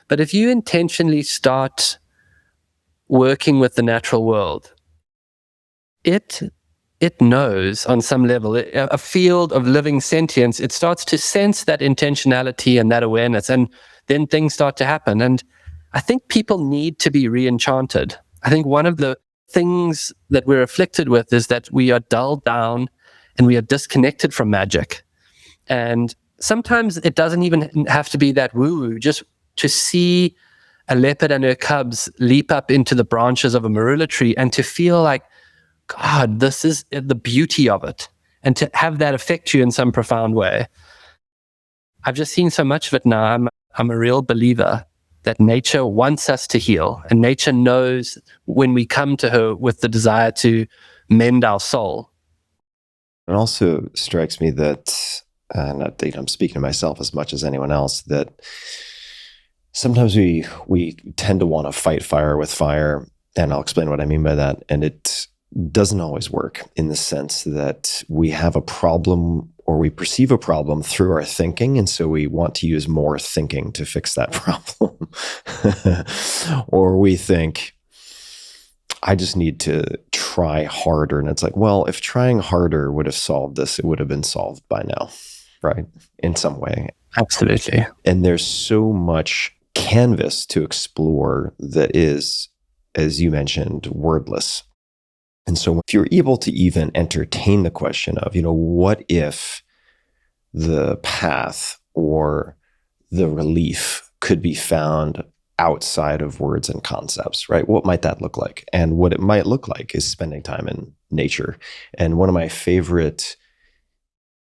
but if you intentionally start working with the natural world, it knows on some level, a field of living sentience, it starts to sense that intentionality and that awareness, and then things start to happen. And I think people need to be re-enchanted. I think one of the things that we're afflicted with is that we are dulled down and we are disconnected from magic. And sometimes it doesn't even have to be that woo-woo, just to see a leopard and her cubs leap up into the branches of a marula tree and to feel like, God, this is the beauty of it, and to have that affect you in some profound way. I've just seen so much of it now. I'm a real believer that nature wants us to heal, and nature knows when we come to her with the desire to mend our soul. It also strikes me that, I'm speaking to myself as much as anyone else, that sometimes we tend to want to fight fire with fire, and I'll explain what I mean by that. And it doesn't always work, in the sense that we have a problem, or we perceive a problem through our thinking, and so we want to use more thinking to fix that problem. Or we think, I just need to try harder. And it's like, well, if trying harder would have solved this, it would have been solved by now, right? In some way. Absolutely. And there's so much canvas to explore that is, as you mentioned, wordless. And so if you're able to even entertain the question of, what if the path or the relief could be found outside of words and concepts, right? What might that look like? And what it might look like is spending time in nature. And one of my favorite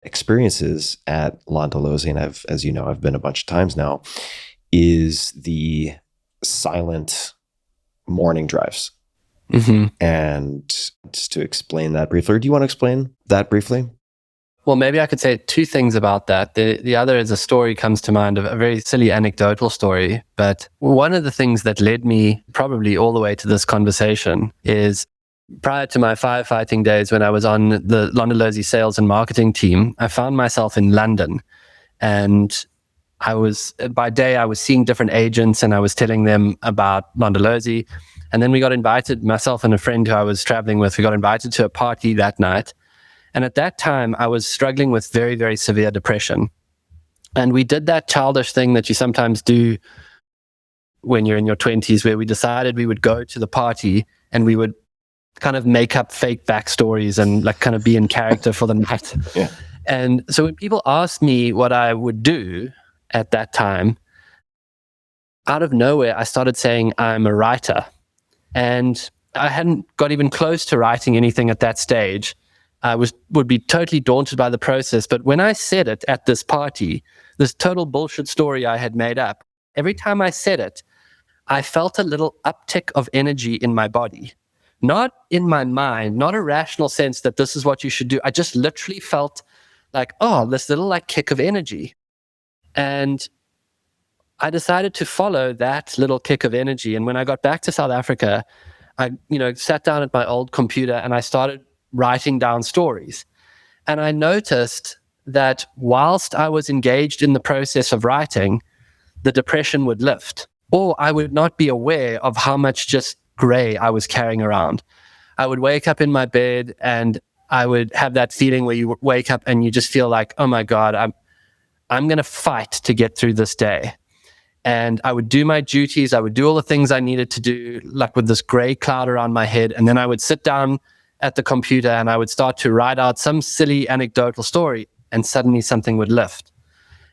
experiences at Londolozi, and I've been a bunch of times now, is the silent morning drives. Mm-hmm. And just to explain that briefly, or do you want to explain that briefly? Well, maybe I could say two things about that. The other is a story comes to mind, of a very silly anecdotal story. But one of the things that led me probably all the way to this conversation is, prior to my firefighting days, when I was on the Londolozi sales and marketing team, I found myself in London. And by day, I was seeing different agents and I was telling them about Londolozi. And then we got invited, myself and a friend who I was traveling with, we got invited to a party that night. And at that time, I was struggling with very, very severe depression. And we did that childish thing that you sometimes do when you're in your 20s, where we decided we would go to the party and we would kind of make up fake backstories and like kind of be in character for the night. Yeah. And so when people asked me what I would do at that time, out of nowhere, I started saying I'm a writer. And I hadn't got even close to writing anything at that stage. I would be totally daunted by the process. But when I said it at this party, this total bullshit story I had made up, every time I said it, I felt a little uptick of energy in my body. Not in my mind, not a rational sense that this is what you should do. I just literally felt like, this little like kick of energy. And I decided to follow that little kick of energy. And when I got back to South Africa, I, sat down at my old computer and I started writing down stories. And I noticed that whilst I was engaged in the process of writing, the depression would lift, or I would not be aware of how much just gray I was carrying around. I would wake up in my bed and I would have that feeling where you wake up and you just feel like, oh my God, I'm going to fight to get through this day. And I would do my duties. I would do all the things I needed to do, like with this gray cloud around my head. And then I would sit down at the computer and I would start to write out some silly anecdotal story, and suddenly something would lift.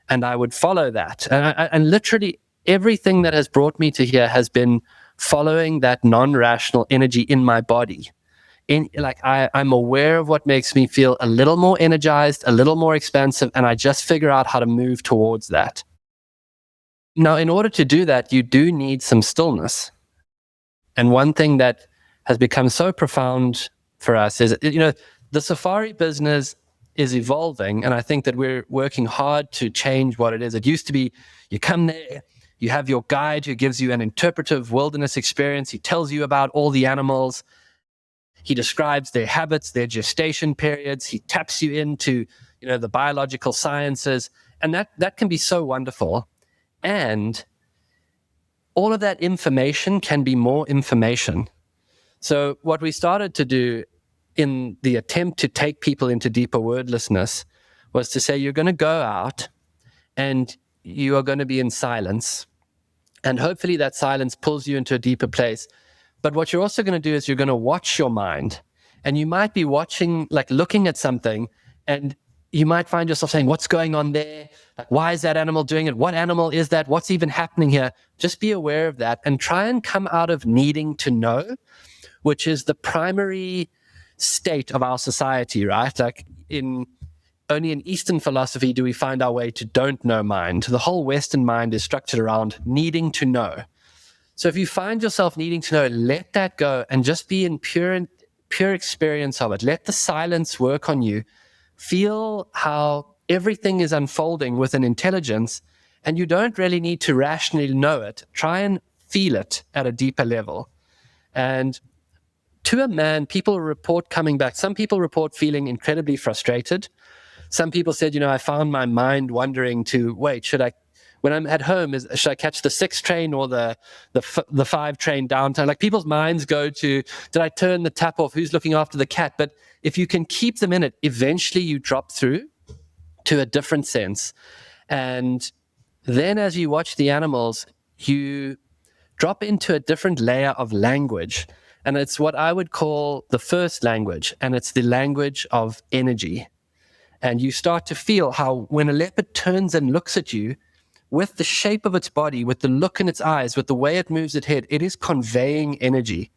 And I would follow that. And literally everything that has brought me to here has been following that non-rational energy in my body. I'm aware of what makes me feel a little more energized, a little more expansive, and I just figure out how to move towards that. Now, in order to do that, you do need some stillness. And one thing that has become so profound for us is, the safari business is evolving, and I think that we're working hard to change what it is. It used to be, you come there, you have your guide who gives you an interpretive wilderness experience. He tells you about all the animals. He describes their habits, their gestation periods. He taps you into, the biological sciences. And that can be so wonderful. And all of that information can be more information. So what we started to do in the attempt to take people into deeper wordlessness was to say, you're going to go out and you are going to be in silence. And hopefully that silence pulls you into a deeper place. But what you're also going to do is you're going to watch your mind. And you might be watching, like looking at something, and you might find yourself saying, what's going on there? Like, why is that animal doing it? What animal is that? What's even happening here? Just be aware of that and try and come out of needing to know, which is the primary state of our society, right? Like only in Eastern philosophy do we find our way to don't know mind. The whole Western mind is structured around needing to know. So if you find yourself needing to know, let that go and just be in pure experience of it. Let the silence work on you. Feel how everything is unfolding with an intelligence, and you don't really need to rationally know it. Try and feel it at a deeper level. And to a man, people report coming back. Some people report feeling incredibly frustrated. Some people said, I found my mind wondering to, wait, when I'm at home, should I catch the 6 train or the 5 train downtown? Like, people's minds go to, did I turn the tap off? Who's looking after the cat? But if you can keep them in it, eventually you drop through to a different sense. And then as you watch the animals, you drop into a different layer of language. And it's what I would call the first language. And it's the language of energy. And you start to feel how when a leopard turns and looks at you, with the shape of its body, with the look in its eyes, with the way it moves its head, it is conveying energy.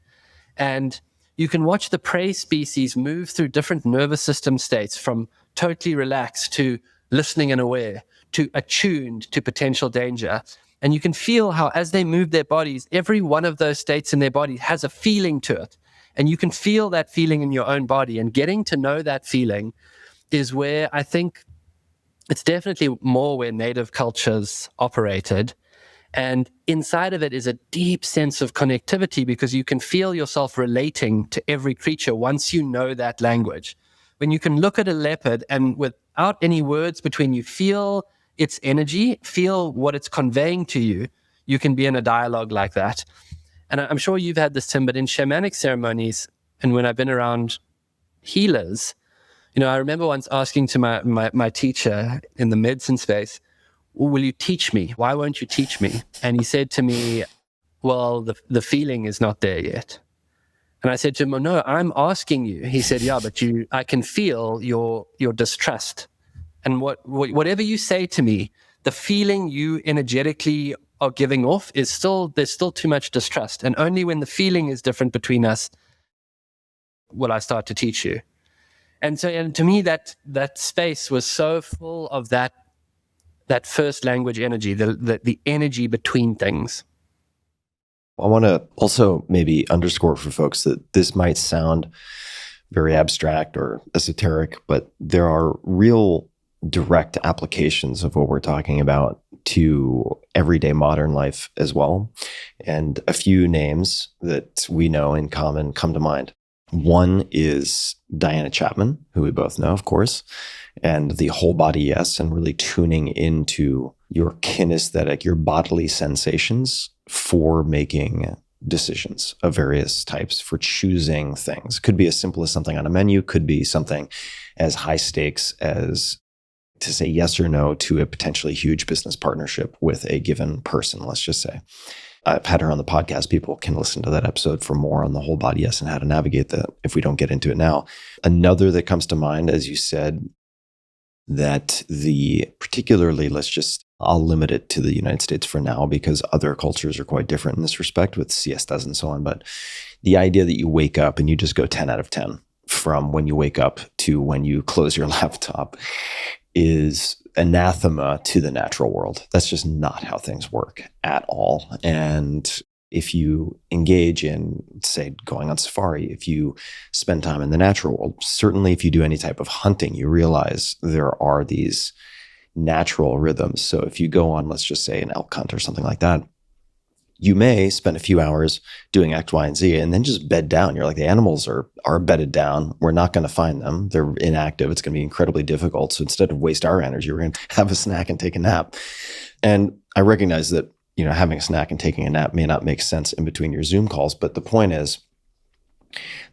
And you can watch the prey species move through different nervous system states, from totally relaxed to listening and aware, to attuned to potential danger. And you can feel how as they move their bodies, every one of those states in their body has a feeling to it. And you can feel that feeling in your own body. And getting to know that feeling is where I think it's definitely more where native cultures operated. And inside of it is a deep sense of connectivity, because you can feel yourself relating to every creature once you know that language. When you can look at a leopard and without any words between you, feel its energy, feel what it's conveying to you, you can be in a dialogue like that. And I'm sure you've had this, Tim, but in shamanic ceremonies, and when I've been around healers, I remember once asking to my teacher in the medicine space, will you teach me? Why won't you teach me? And he said to me, well, the feeling is not there yet. And I said to him, oh, no, I'm asking you. He said, yeah, but I can feel your distrust. And whatever you say to me, the feeling you energetically are giving off there's still too much distrust. And only when the feeling is different between us will I start to teach you. And so, and to me, that space was so full of that first language energy, the energy between things. I want to also maybe underscore for folks that this might sound very abstract or esoteric, but there are real direct applications of what we're talking about to everyday modern life as well. And a few names that we know in common come to mind. One is Diana Chapman, who we both know, of course, and the whole body yes, and really tuning into your kinesthetic, your bodily sensations for making decisions of various types, for choosing things. Could be as simple as something on a menu, could be something as high stakes as to say yes or no to a potentially huge business partnership with a given person, let's just say. I've had her on the podcast. People can listen to that episode for more on the whole body yes and how to navigate that if we don't get into it now. Another that comes to mind, as you said, that particularly, I'll limit it to the United States for now because other cultures are quite different in this respect with siestas and so on. But the idea that you wake up and you just go 10 out of 10 from when you wake up to when you close your laptop is anathema to the natural world. That's just not how things work at all. And if you engage in, say, going on safari, if you spend time in the natural world, certainly if you do any type of hunting, you realize there are these natural rhythms. So if you go on, let's just say, an elk hunt or something like that, you may spend a few hours doing X, Y, and Z and then just bed down. You're like, the animals are bedded down. We're not going to find them. They're inactive. It's going to be incredibly difficult. So instead of waste our energy, we're going to have a snack and take a nap. And I recognize that, having a snack and taking a nap may not make sense in between your Zoom calls. But the point is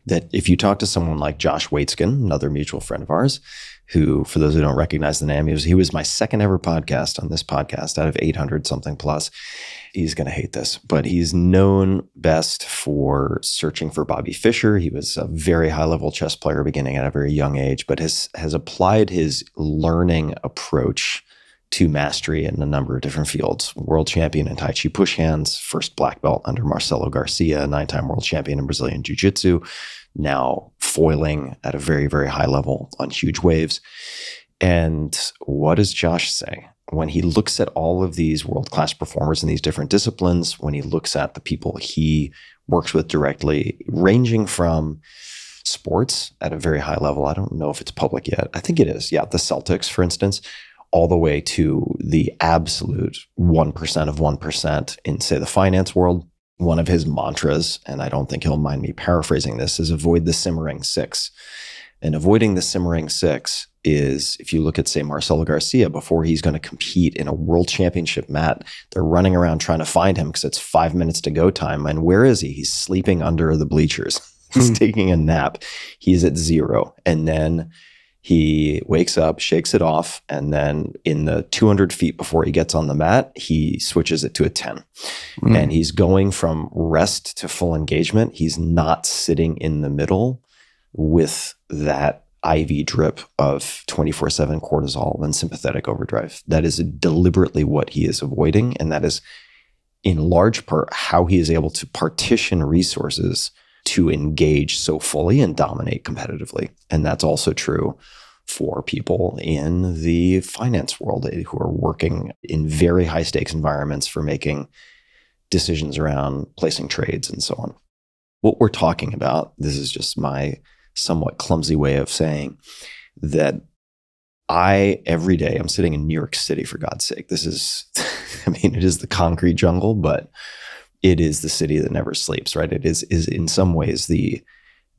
that if you talk to someone like Josh Waitzkin, another mutual friend of ours, who, for those who don't recognize the name, he was my second ever podcast on this podcast out of 800 something plus. He's going to hate this, but he's known best for searching for Bobby Fischer. He was a very high level chess player beginning at a very young age, but has applied his learning approach to mastery in a number of different fields. World champion in Tai Chi push hands, first black belt under Marcelo Garcia, 9-time world champion in Brazilian Jiu-Jitsu, now foiling at a very, very high level on huge waves. And what does Josh say? When he looks at all of these world-class performers in these different disciplines, when he looks at the people he works with directly, ranging from sports at a very high level, I don't know if it's public yet. I think it is. Yeah, the Celtics, for instance, all the way to the absolute 1% of 1% in, say, the finance world. One of his mantras, and I don't think he'll mind me paraphrasing this, is avoid the simmering six. And avoiding the simmering six is, if you look at, say, Marcelo Garcia, before he's going to compete in a world championship mat, they're running around trying to find him because it's 5 minutes to go time. And where is he? He's sleeping under the bleachers. He's taking a nap. He's at 0. And then he wakes up, shakes it off, and then in the 200 feet before he gets on the mat, he switches it to a 10. And he's going from rest to full engagement. He's not sitting in the middle with that IV drip of 24/7 cortisol and sympathetic overdrive. That is deliberately what he is avoiding. And that is in large part how he is able to partition resources to engage so fully and dominate competitively. And that's also true for people in the finance world who are working in very high stakes environments for making decisions around placing trades and so on. What we're talking about, this is just my somewhat clumsy way of saying that every day, I'm sitting in New York City, for God's sake. This is, it is the concrete jungle, but it is the city that never sleeps, right? It is in some ways the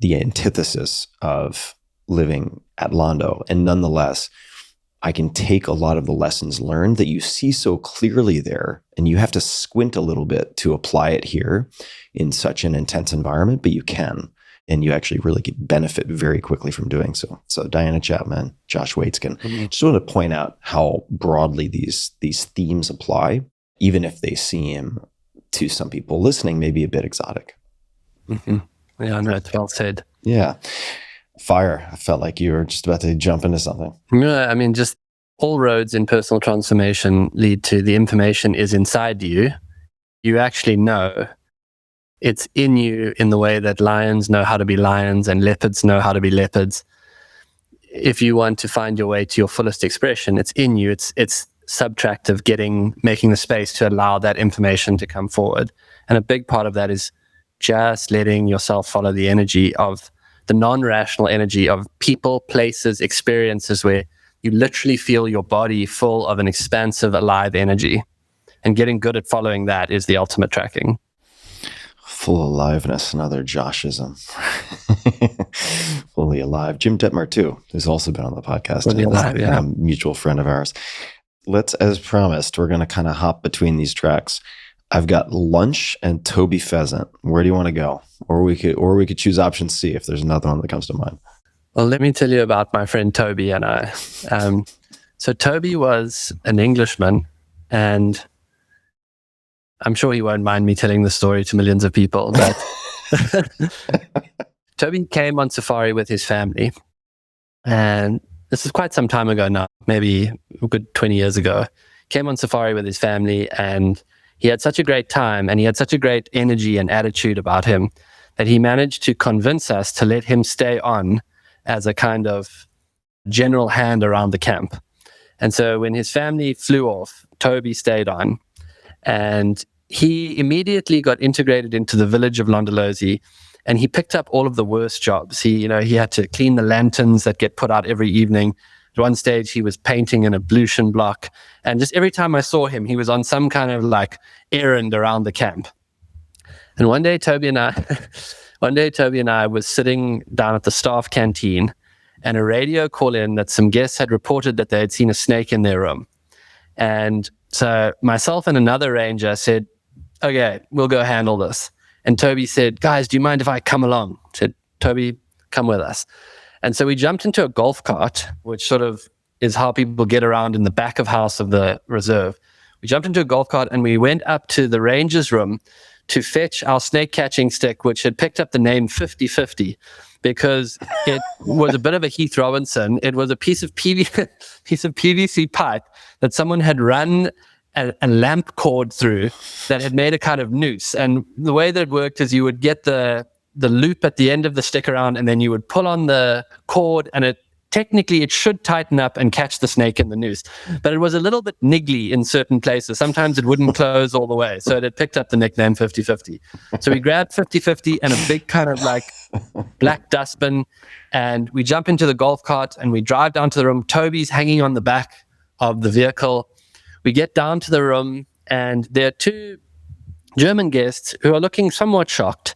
antithesis of living at Londo. And nonetheless, I can take a lot of the lessons learned that you see so clearly there, and you have to squint a little bit to apply it here in such an intense environment, but you can. And you actually really get benefit very quickly from doing so. So Diana Chapman, Josh Waitzkin. Just want to point out how broadly these themes apply, even if they seem to some people listening maybe a bit exotic. Yeah, I know, it's well said. Yeah. Fire, I felt like you were just about to jump into something. Yeah, just all roads in personal transformation lead to the information is inside you. You actually know. It's in you in the way that lions know how to be lions and leopards know how to be leopards. If you want to find your way to your fullest expression, it's in you. It's subtractive, making the space to allow that information to come forward. And a big part of that is just letting yourself follow the energy of the non-rational energy of people, places, experiences where you literally feel your body full of an expansive, alive energy. And getting good at following that is the ultimate tracking. Full aliveness, another Joshism. Fully alive. Jim Detmer, too, has also been on the podcast. Fully alive, yeah. A mutual friend of ours. Let's, as promised, we're going to kind of hop between these tracks. I've got Lunch and Toby Pheasant. Where do you want to go? Or we could choose option C if there's another one that comes to mind. Well, let me tell you about my friend Toby and I. So Toby was an Englishman, and I'm sure he won't mind me telling the story to millions of people, but Toby came on safari with his family, and this is quite some time ago now, maybe a good 20 years ago. Came on safari with his family, and he had such a great time, and he had such a great energy and attitude about him that he managed to convince us to let him stay on as a kind of general hand around the camp. And so when his family flew off, Toby stayed on, and he immediately got integrated into the village of Londolozi, and he picked up all of the worst jobs. He had to clean the lanterns that get put out every evening. At one stage, he was painting an ablution block, and just every time I saw him, he was on some kind of like errand around the camp. And one day, Toby and I was sitting down at the staff canteen, and a radio call in that some guests had reported that they had seen a snake in their room. And so myself and another ranger said, okay, we'll go handle this. And Toby said, guys, do you mind if I come along? I said, Toby, come with us. And so we jumped into a golf cart, which sort of is how people get around in the back of house of the reserve. We jumped into a golf cart and we went up to the ranger's room to fetch our snake catching stick, which had picked up the name 50/50 because it was a bit of a Heath Robinson. It was a piece of PVC pipe that someone had run a lamp cord through that had made a kind of noose. And the way that it worked is you would get the loop at the end of the stick around, and then you would pull on the cord, and it should tighten up and catch the snake in the noose. But it was a little bit niggly in certain places. Sometimes it wouldn't close all the way. So it had picked up the nickname 50/50. So we grabbed 50/50 and a big kind of like black dustbin, and we jump into the golf cart and we drive down to the room. Toby's hanging on the back of the vehicle. We get down to the room, and there are two German guests who are looking somewhat shocked.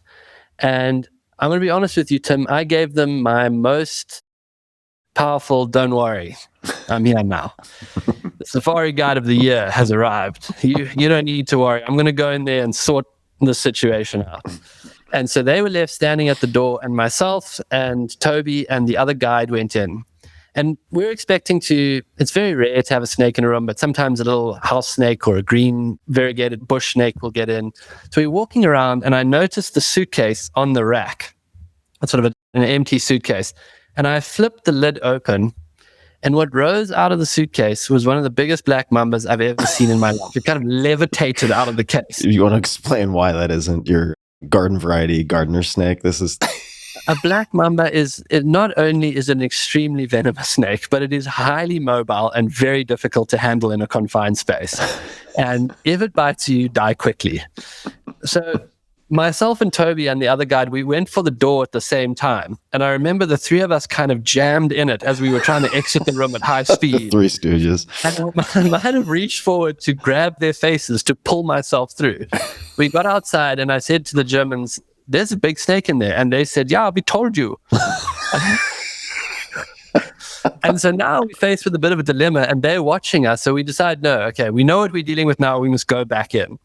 And I'm going to be honest with you, Tim, I gave them my most powerful, don't worry, I'm here now. The Safari Guide of the Year has arrived. You don't need to worry. I'm going to go in there and sort the situation out. And so they were left standing at the door, and myself and Toby and the other guide went in. And we're expecting it's very rare to have a snake in a room, but sometimes a little house snake or a green variegated bush snake will get in. So we're walking around, and I noticed the suitcase on the rack. That's sort of an empty suitcase. And I flipped the lid open, and what rose out of the suitcase was one of the biggest black mambas I've ever seen in my life. It kind of levitated out of the case. You want to explain why that isn't your garden variety gardener snake? This is... A black mamba not only is an extremely venomous snake, but it is highly mobile and very difficult to handle in a confined space. And if it bites you, die quickly. So myself and Toby and the other guide, we went for the door at the same time. And I remember the three of us kind of jammed in it as we were trying to exit the room at high speed. Three Stooges. And I might have reached forward to grab their faces to pull myself through. We got outside, and I said to the Germans, there's a big snake in there. And they said, yeah, we told you. And so now we're faced with a bit of a dilemma, and they're watching us. So we decide, no, okay, we know what we're dealing with now. We must go back in.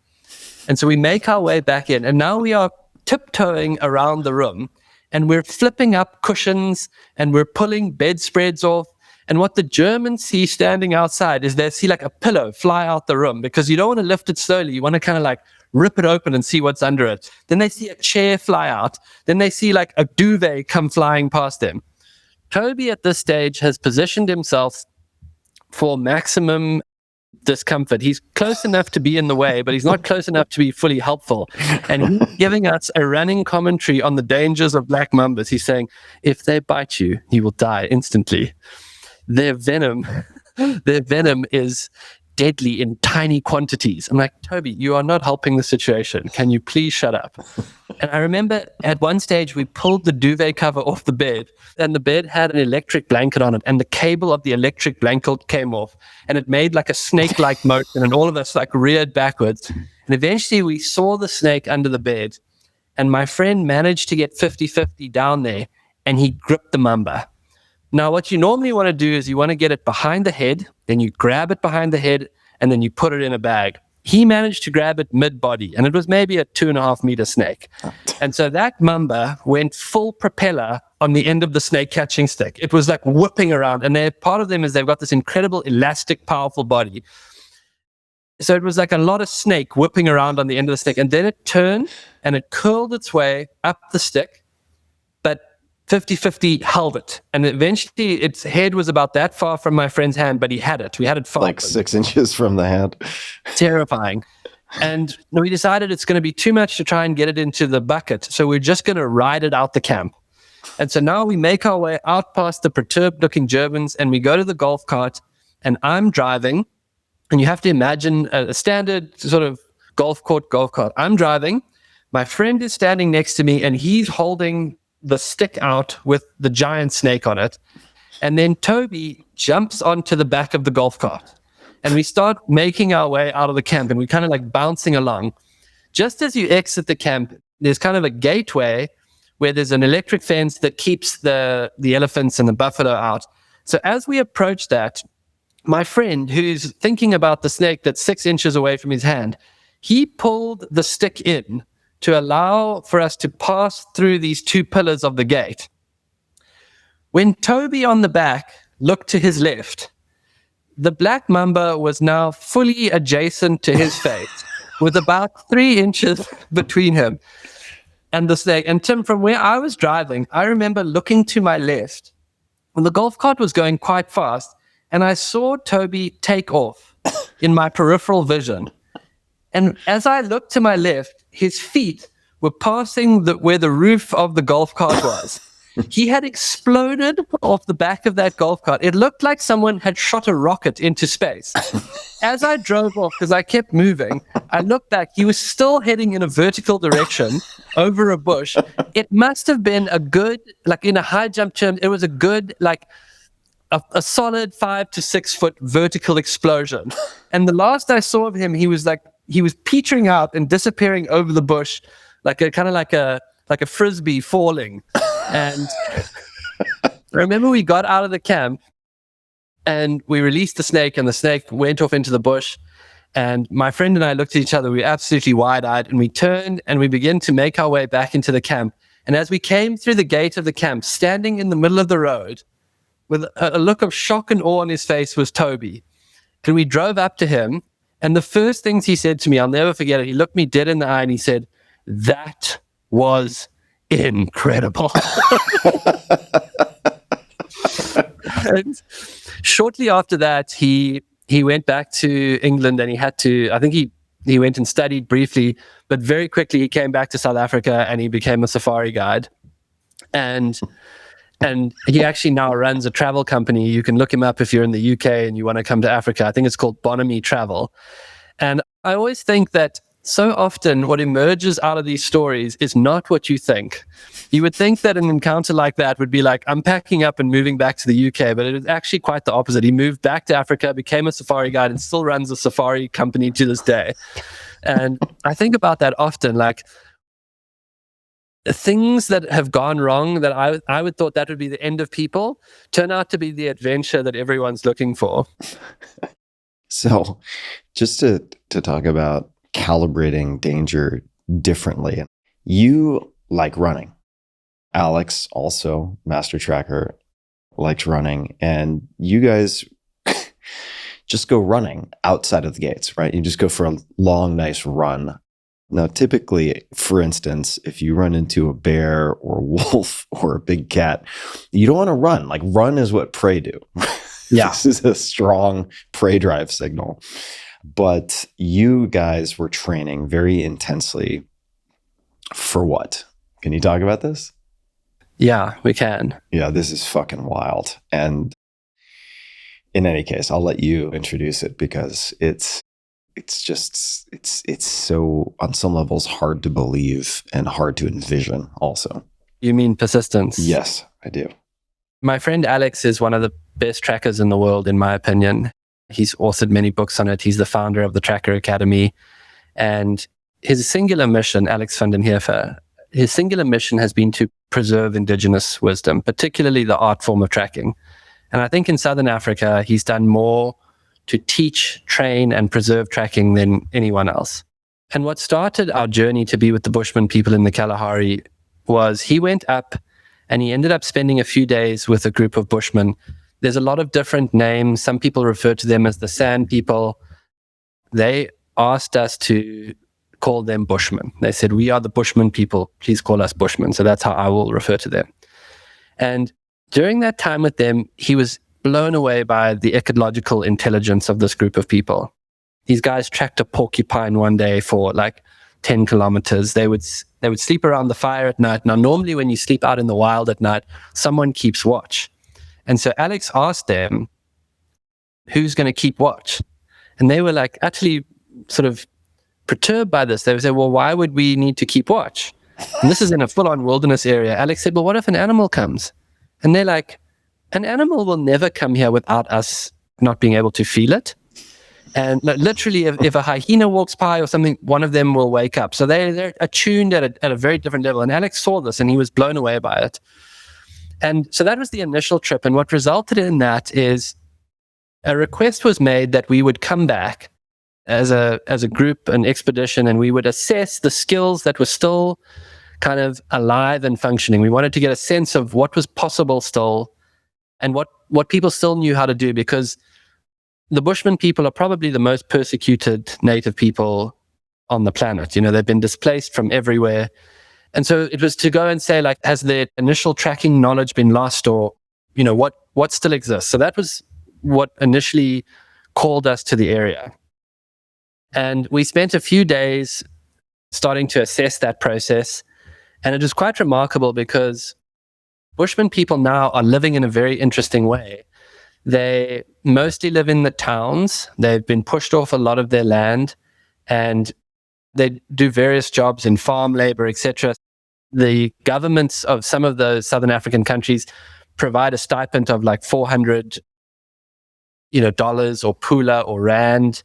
And so we make our way back in. And now we are tiptoeing around the room, and we're flipping up cushions, and we're pulling bedspreads off. And what the Germans see standing outside is they see like a pillow fly out the room, because you don't want to lift it slowly. You want to kind of like rip it open and see what's under it. Then they see a chair fly out. Then they see like a duvet come flying past them. Toby at this stage has positioned himself for maximum discomfort. He's close enough to be in the way, but he's not close enough to be fully helpful. And he's giving us a running commentary on the dangers of black mambas. He's saying, if they bite you, you will die instantly. Their venom is deadly in tiny quantities. I'm like, Toby, you are not helping the situation. Can you please shut up? And I remember at one stage we pulled the duvet cover off the bed, and the bed had an electric blanket on it, and the cable of the electric blanket came off, and it made like a snake-like motion, and all of us like reared backwards. And eventually we saw the snake under the bed, and my friend managed to get 50-50 down there, and he gripped the mamba. Now, what you normally want to do is you want to get it behind the head, then you grab it behind the head, and then you put it in a bag. He managed to grab it mid-body, and it was maybe a 2.5 meter snake. And so that mamba went full propeller on the end of the snake catching stick. It was like whipping around, and part of them is they've got this incredible elastic, powerful body. So it was like a lot of snake whipping around on the end of the stick, and then it turned and it curled its way up the stick, but 50-50 held it. And eventually its head was about that far from my friend's hand, but he had it. We had it far. Like 6 inches from the hand. Terrifying. And we decided it's going to be too much to try and get it into the bucket. So we're just going to ride it out the camp. And so now we make our way out past the perturbed looking Germans, and we go to the golf cart, and I'm driving. And you have to imagine a standard sort of golf cart. I'm driving. My friend is standing next to me, and he's holding the stick out with the giant snake on it. And then Toby jumps onto the back of the golf cart, and we start making our way out of the camp, and we're kind of like bouncing along. Just as you exit the camp, there's kind of a gateway where there's an electric fence that keeps the elephants and the buffalo out. So as we approach that, my friend, who's thinking about the snake that's 6 inches away from his hand, he pulled the stick in to allow for us to pass through these two pillars of the gate. When Toby on the back looked to his left, the black mamba was now fully adjacent to his face, with about 3 inches between him and the snake. And Tim, from where I was driving, I remember looking to my left when the golf cart was going quite fast, and I saw Toby take off in my peripheral vision. And as I looked to my left, his feet were passing where the roof of the golf cart was. He had exploded off the back of that golf cart. It looked like someone had shot a rocket into space. As I drove off, because I kept moving, I looked back. He was still heading in a vertical direction over a bush. It must have been a good, like in a high jump term, it was a good, like a solid 5 to 6 foot vertical explosion. And the last I saw of him, he was petering out and disappearing over the bush, like a frisbee falling. And I remember we got out of the camp and we released the snake, and the snake went off into the bush. And my friend and I looked at each other. We were absolutely wide-eyed, and we turned and we began to make our way back into the camp. And as we came through the gate of the camp, standing in the middle of the road with a look of shock and awe on his face, was Toby. And we drove up to him, and the first things he said to me, I'll never forget it. He looked me dead in the eye and he said, "That was incredible." And shortly after that, he went back to England, and I think he went and studied briefly, but very quickly he came back to South Africa and he became a safari guide. And he actually now runs a travel company. You can look him up if you're in the UK and you want to come to Africa. I think it's called Bonamy Travel. And I always think that so often what emerges out of these stories is not what you think. You would think that an encounter like that would be like, I'm packing up and moving back to the UK, but it was actually quite the opposite. He moved back to Africa, became a safari guide, and still runs a safari company to this day. And I think about that often, like things that have gone wrong that I would thought that would be the end of people turn out to be the adventure that everyone's looking for. So just to talk about calibrating danger differently. You like running. Alex, also master tracker, likes running, and you guys just go running outside of the gates, right? You just go for a long, nice run. Now, typically, for instance, if you run into a bear or a wolf or a big cat, you don't want to run. Like, run is what prey do. Yeah. This is a strong prey drive signal. But you guys were training very intensely for what? Can you talk about this? Yeah, we can. Yeah, this is fucking wild. And In any case, I'll let you introduce it because it's so, on some levels, hard to believe and hard to envision also. You mean persistence? Yes, I do. My friend Alex is one of the best trackers in the world, in my opinion. He's authored many books on it. He's the founder of the Tracker Academy. And his singular mission, Alex van den Heever, his singular mission has been to preserve indigenous wisdom, particularly the art form of tracking. And I think in Southern Africa, he's done more to teach, train, and preserve tracking than anyone else. And what started our journey to be with the Bushman people in the Kalahari was he went up and he ended up spending a few days with a group of Bushmen. There's a lot of different names. Some people refer to them as the Sand People. They asked us to call them Bushmen. They said, we are the Bushman people. Please call us Bushmen. So that's how I will refer to them. And during that time with them, he was blown away by the ecological intelligence of this group of people. These guys tracked a porcupine one day for like 10 kilometers. They would sleep around the fire at night. Now, normally when you sleep out in the wild at night, someone keeps watch. And so Alex asked them, who's going to keep watch? And they were like utterly sort of perturbed by this. They would say, well, why would we need to keep watch? And this is in a full-on wilderness area. Alex said, well, what if an animal comes? And they're like, an animal will never come here without us not being able to feel it. And literally, if a hyena walks by or something, one of them will wake up. So they're attuned at a very different level. And Alex saw this and he was blown away by it. And so that was the initial trip. And what resulted in that is a request was made that we would come back as a group, an expedition, and we would assess the skills that were still kind of alive and functioning. We wanted to get a sense of what was possible still and what people still knew how to do, because the Bushman people are probably the most persecuted native people on the planet. You know, they've been displaced from everywhere. And so it was to go and say, like, has the initial tracking knowledge been lost, or, you know, what still exists? So that was what initially called us to the area. And we spent a few days starting to assess that process. And it was quite remarkable because Bushman people now are living in a very interesting way. They mostly live in the towns. They've been pushed off a lot of their land, and they do various jobs in farm labor, etc. The governments of some of those Southern African countries provide a stipend of like $400, dollars or pula or rand.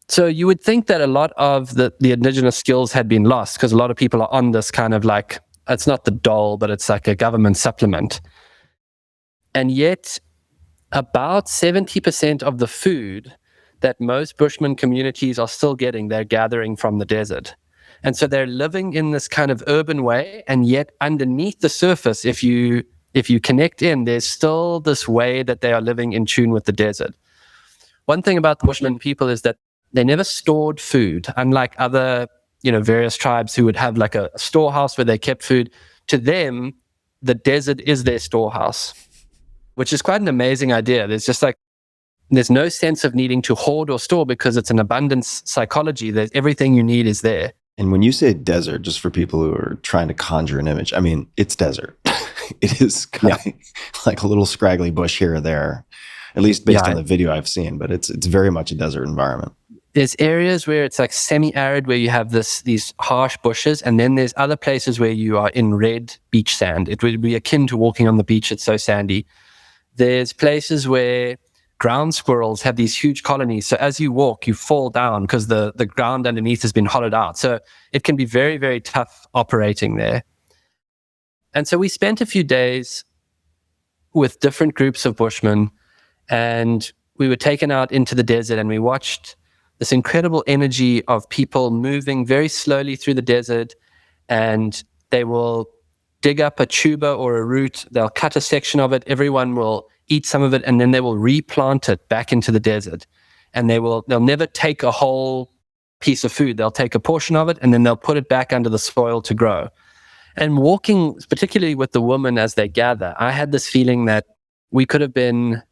So you would think that a lot of the indigenous skills had been lost, because a lot of people are on this kind of like, it's not the dole, but it's like a government supplement. And yet about 70% of the food that most Bushman communities are still getting, they're gathering from the desert. And so they're living in this kind of urban way, and yet underneath the surface, if you connect in, there's still this way that they are living in tune with the desert. One thing about the Bushman people is that they never stored food, unlike other, various tribes who would have like a storehouse where they kept food. To them, the desert is their storehouse, which is quite an amazing idea. There's no sense of needing to hoard or store, because it's an abundance psychology. That everything you need is there. And when you say desert, just for people who are trying to conjure an image, I mean, it's desert. It is kind of like a little scraggly bush here or there, at least based on the video I've seen, but it's very much a desert environment. There's areas where it's like semi-arid, where you have these harsh bushes, and then there's other places where you are in red beach sand. It would be akin to walking on the beach. It's so sandy. There's places where ground squirrels have these huge colonies. So as you walk, you fall down because the ground underneath has been hollowed out. So it can be very, very tough operating there. And so we spent a few days with different groups of Bushmen, and we were taken out into the desert, and we watched this incredible energy of people moving very slowly through the desert, and they will dig up a tuber or a root. They'll cut a section of it. Everyone will eat some of it, and then they will replant it back into the desert. And they'll never take a whole piece of food. They'll take a portion of it, and then they'll put it back under the soil to grow. And walking, particularly with the women as they gather, I had this feeling that we could have been,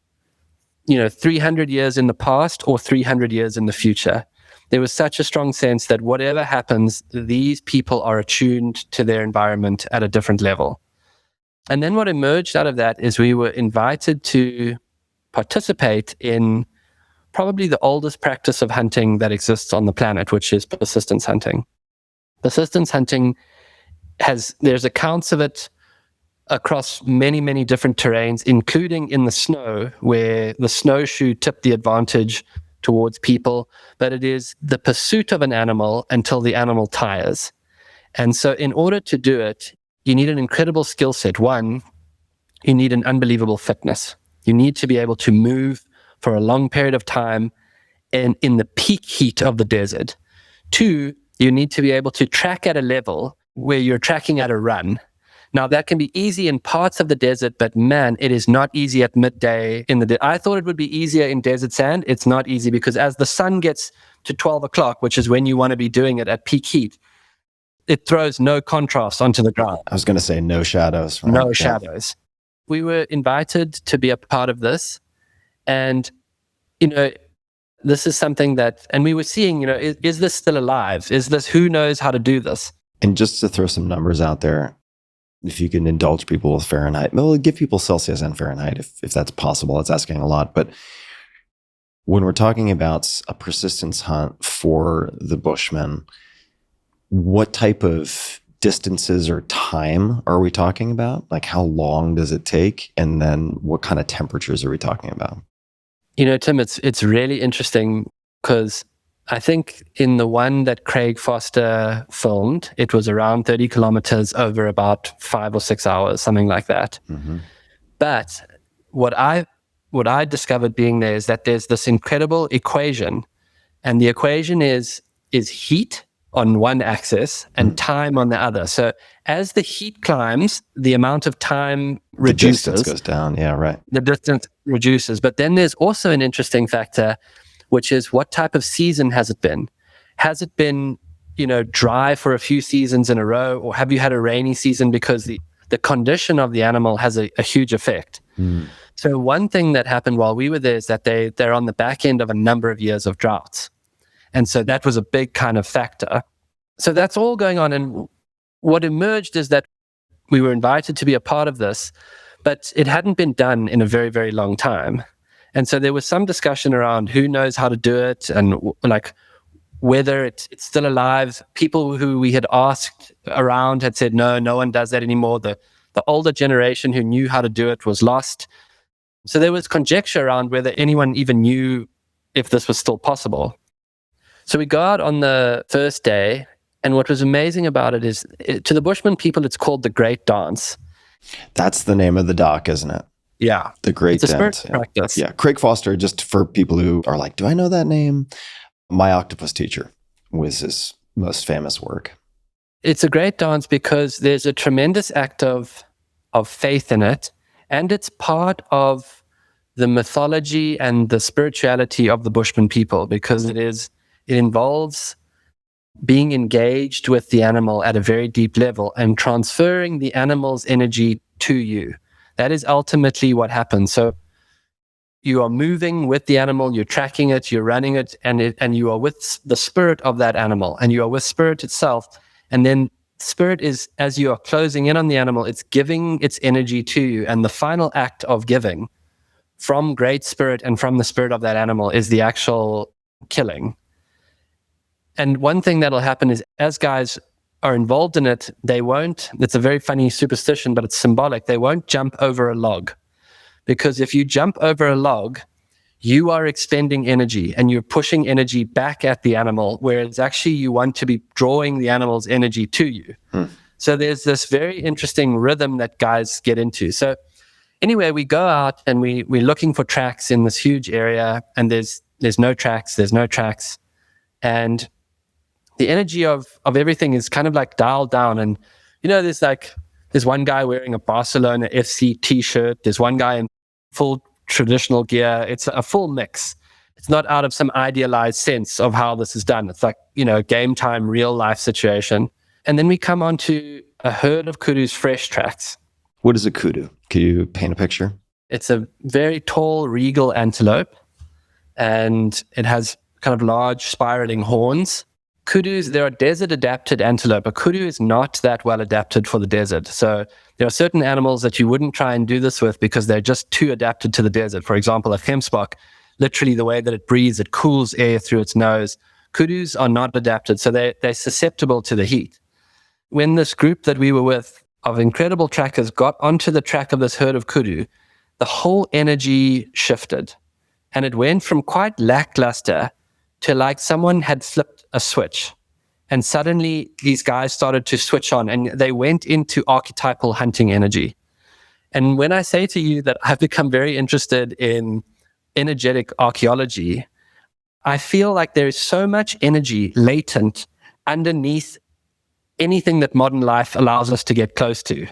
300 years in the past or 300 years in the future. There was such a strong sense that whatever happens, these people are attuned to their environment at a different level. And then what emerged out of that is we were invited to participate in probably the oldest practice of hunting that exists on the planet, which is persistence hunting. Persistence hunting there's accounts of it across many, many different terrains, including in the snow, where the snowshoe tipped the advantage towards people, but it is the pursuit of an animal until the animal tires. And so in order to do it, you need an incredible skill set. One, you need an unbelievable fitness. You need to be able to move for a long period of time and in the peak heat of the desert. Two, you need to be able to track at a level where you're tracking at a run. Now, that can be easy in parts of the desert, but man, it is not easy at midday in the desert. I thought it would be easier in desert sand. It's not easy because as the sun gets to 12 o'clock, which is when you want to be doing it at peak heat, it throws no contrast onto the ground. I was going to say no shadows. Right? No shadows. We were invited to be a part of this. And, this is something that, and we were seeing, is this still alive? Who knows how to do this? And just to throw some numbers out there, if you can indulge people with Fahrenheit, well, give people Celsius and Fahrenheit if that's possible. It's asking a lot. But when we're talking about a persistence hunt for the Bushmen, what type of distances or time are we talking about? Like how long does it take? And then what kind of temperatures are we talking about? Tim, it's really interesting because I think in the one that Craig Foster filmed, it was around 30 kilometers over about 5 or 6 hours, something like that. Mm-hmm. But what I discovered being there is that there's this incredible equation, and the equation is heat on one axis and time on the other. So as the heat climbs, the amount of time reduces. The distance goes down. Yeah, right. The distance reduces. But then there's also an interesting factor, which is what type of season has it been? Has it been, dry for a few seasons in a row, or have you had a rainy season? Because the condition of the animal has a huge effect. Mm. So one thing that happened while we were there is that they're on the back end of a number of years of droughts. And so that was a big kind of factor. So that's all going on. And what emerged is that we were invited to be a part of this, but it hadn't been done in a very, very long time. And so there was some discussion around who knows how to do it and whether it's still alive. People who we had asked around had said, no one does that anymore. The older generation who knew how to do it was lost. So there was conjecture around whether anyone even knew if this was still possible. So we go out on the first day, and what was amazing about it is, to the Bushman people, it's called the Great Dance. That's the name of the dock, isn't it? Yeah. The Great Dance. It's a spiritual practice. Yeah. Craig Foster, just for people who are like, do I know that name? My Octopus Teacher was his most famous work. It's a great dance because there's a tremendous act of faith in it, and it's part of the mythology and the spirituality of the Bushman people, because it involves being engaged with the animal at a very deep level and transferring the animal's energy to you. That is ultimately what happens. So you are moving with the animal, you're tracking it, you're running it, and you are with the spirit of that animal, and you are with spirit itself. And then spirit is, as you are closing in on the animal, it's giving its energy to you. And the final act of giving from great spirit and from the spirit of that animal is the actual killing. And one thing that'll happen is, as guys are involved in it, it's a very funny superstition, but it's symbolic. They won't jump over a log, because if you jump over a log, you are expending energy and you're pushing energy back at the animal, whereas actually you want to be drawing the animal's energy to you. So there's this very interesting rhythm that guys get into. So anyway, we go out and we're looking for tracks in this huge area, and there's no tracks, and the energy of everything is kind of like dialed down. And there's one guy wearing a Barcelona FC t-shirt, there's one guy in full traditional gear. It's a full mix. It's not out of some idealized sense of how this is done. It's like, game time, real life situation. And then we come onto a herd of kudus, fresh tracks. What is a kudu? Can you paint a picture? It's a very tall, regal antelope, and it has kind of large spiraling horns. Kudus, they're a desert-adapted antelope. A kudu is not that well adapted for the desert. So there are certain animals that you wouldn't try and do this with because they're just too adapted to the desert. For example, a gemsbok, literally the way that it breathes, it cools air through its nose. Kudus are not adapted, so they're susceptible to the heat. When this group that we were with of incredible trackers got onto the track of this herd of kudu, the whole energy shifted. And it went from quite lackluster to like someone had flipped a switch. And suddenly these guys started to switch on and they went into archetypal hunting energy. And when I say to you that I've become very interested in energetic archaeology, I feel like there is so much energy latent underneath anything that modern life allows us to get close to.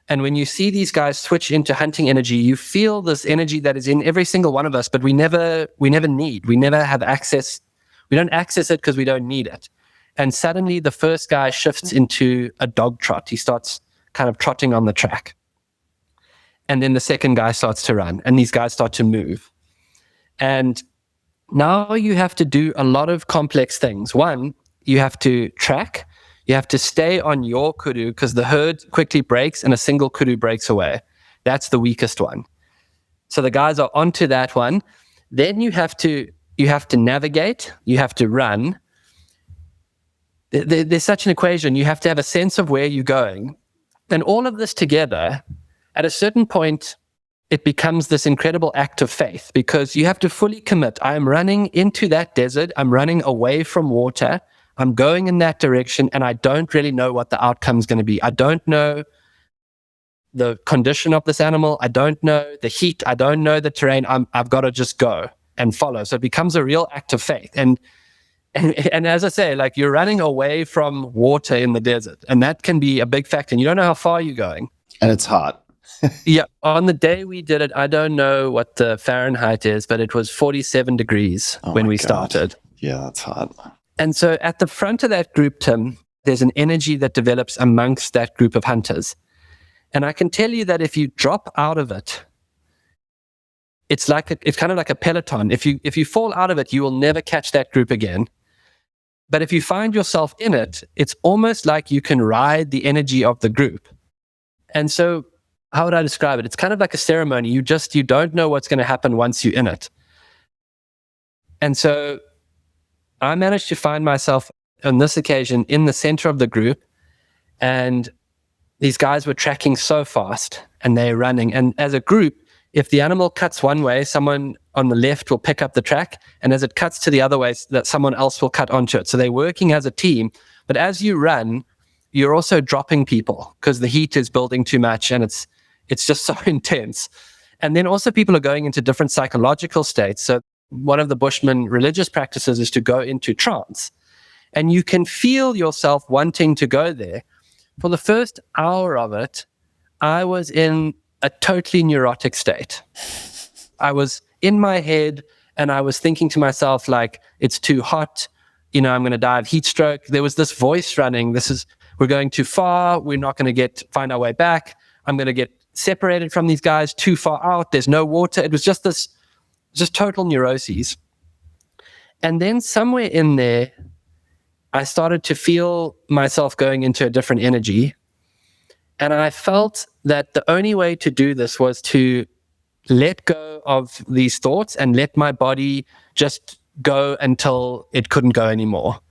And when you see these guys switch into hunting energy, you feel this energy that is in every single one of us, but we never need. We never have access. We don't access it because we don't need it. And suddenly the first guy shifts into a dog trot. He starts kind of trotting on the track. And then the second guy starts to run, and these guys start to move. And now you have to do a lot of complex things. One, you have to track. You have to stay on your kudu because the herd quickly breaks and a single kudu breaks away. That's the weakest one. So the guys are onto that one. Then you have to navigate. You have to run. There's such an equation. You have to have a sense of where you're going. And all of this together, at a certain point, it becomes this incredible act of faith because you have to fully commit. I am running into that desert. I'm running away from water. I'm going in that direction, and I don't really know what the outcome is going to be. I don't know the condition of this animal. I don't know the heat. I don't know the terrain. I've got to just go and follow. So it becomes a real act of faith. And as I say, like you're running away from water in the desert, and that can be a big factor. And you don't know how far you're going. And it's hot. Yeah. On the day we did it, I don't know what the Fahrenheit is, but it was 47 degrees when we started. Yeah, that's hot. And so at the front of that group, Tim, there's an energy that develops amongst that group of hunters. And I can tell you that if you drop out of it, it's kind of like a peloton. If you fall out of it, you will never catch that group again. But if you find yourself in it, it's almost like you can ride the energy of the group. And so how would I describe it? It's kind of like a ceremony. You don't know what's going to happen once you're in it. And so I managed to find myself on this occasion in the center of the group, and these guys were tracking so fast and they're running. And as a group, if the animal cuts one way, someone on the left will pick up the track. And as it cuts to the other way, that someone else will cut onto it. So they're working as a team. But as you run, you're also dropping people because the heat is building too much and it's just so intense. And then also people are going into different psychological states. So one of the Bushman religious practices is to go into trance. And you can feel yourself wanting to go there. For the first hour of it, I was in a totally neurotic state. I was in my head and I was thinking to myself, like, it's too hot. I'm going to die of heat stroke. There was this voice running. We're going too far. We're not going to find our way back. I'm going to get separated from these guys too far out. There's no water. It was just total neuroses. And then somewhere in there, I started to feel myself going into a different energy. And I felt that the only way to do this was to let go of these thoughts and let my body just go until it couldn't go anymore.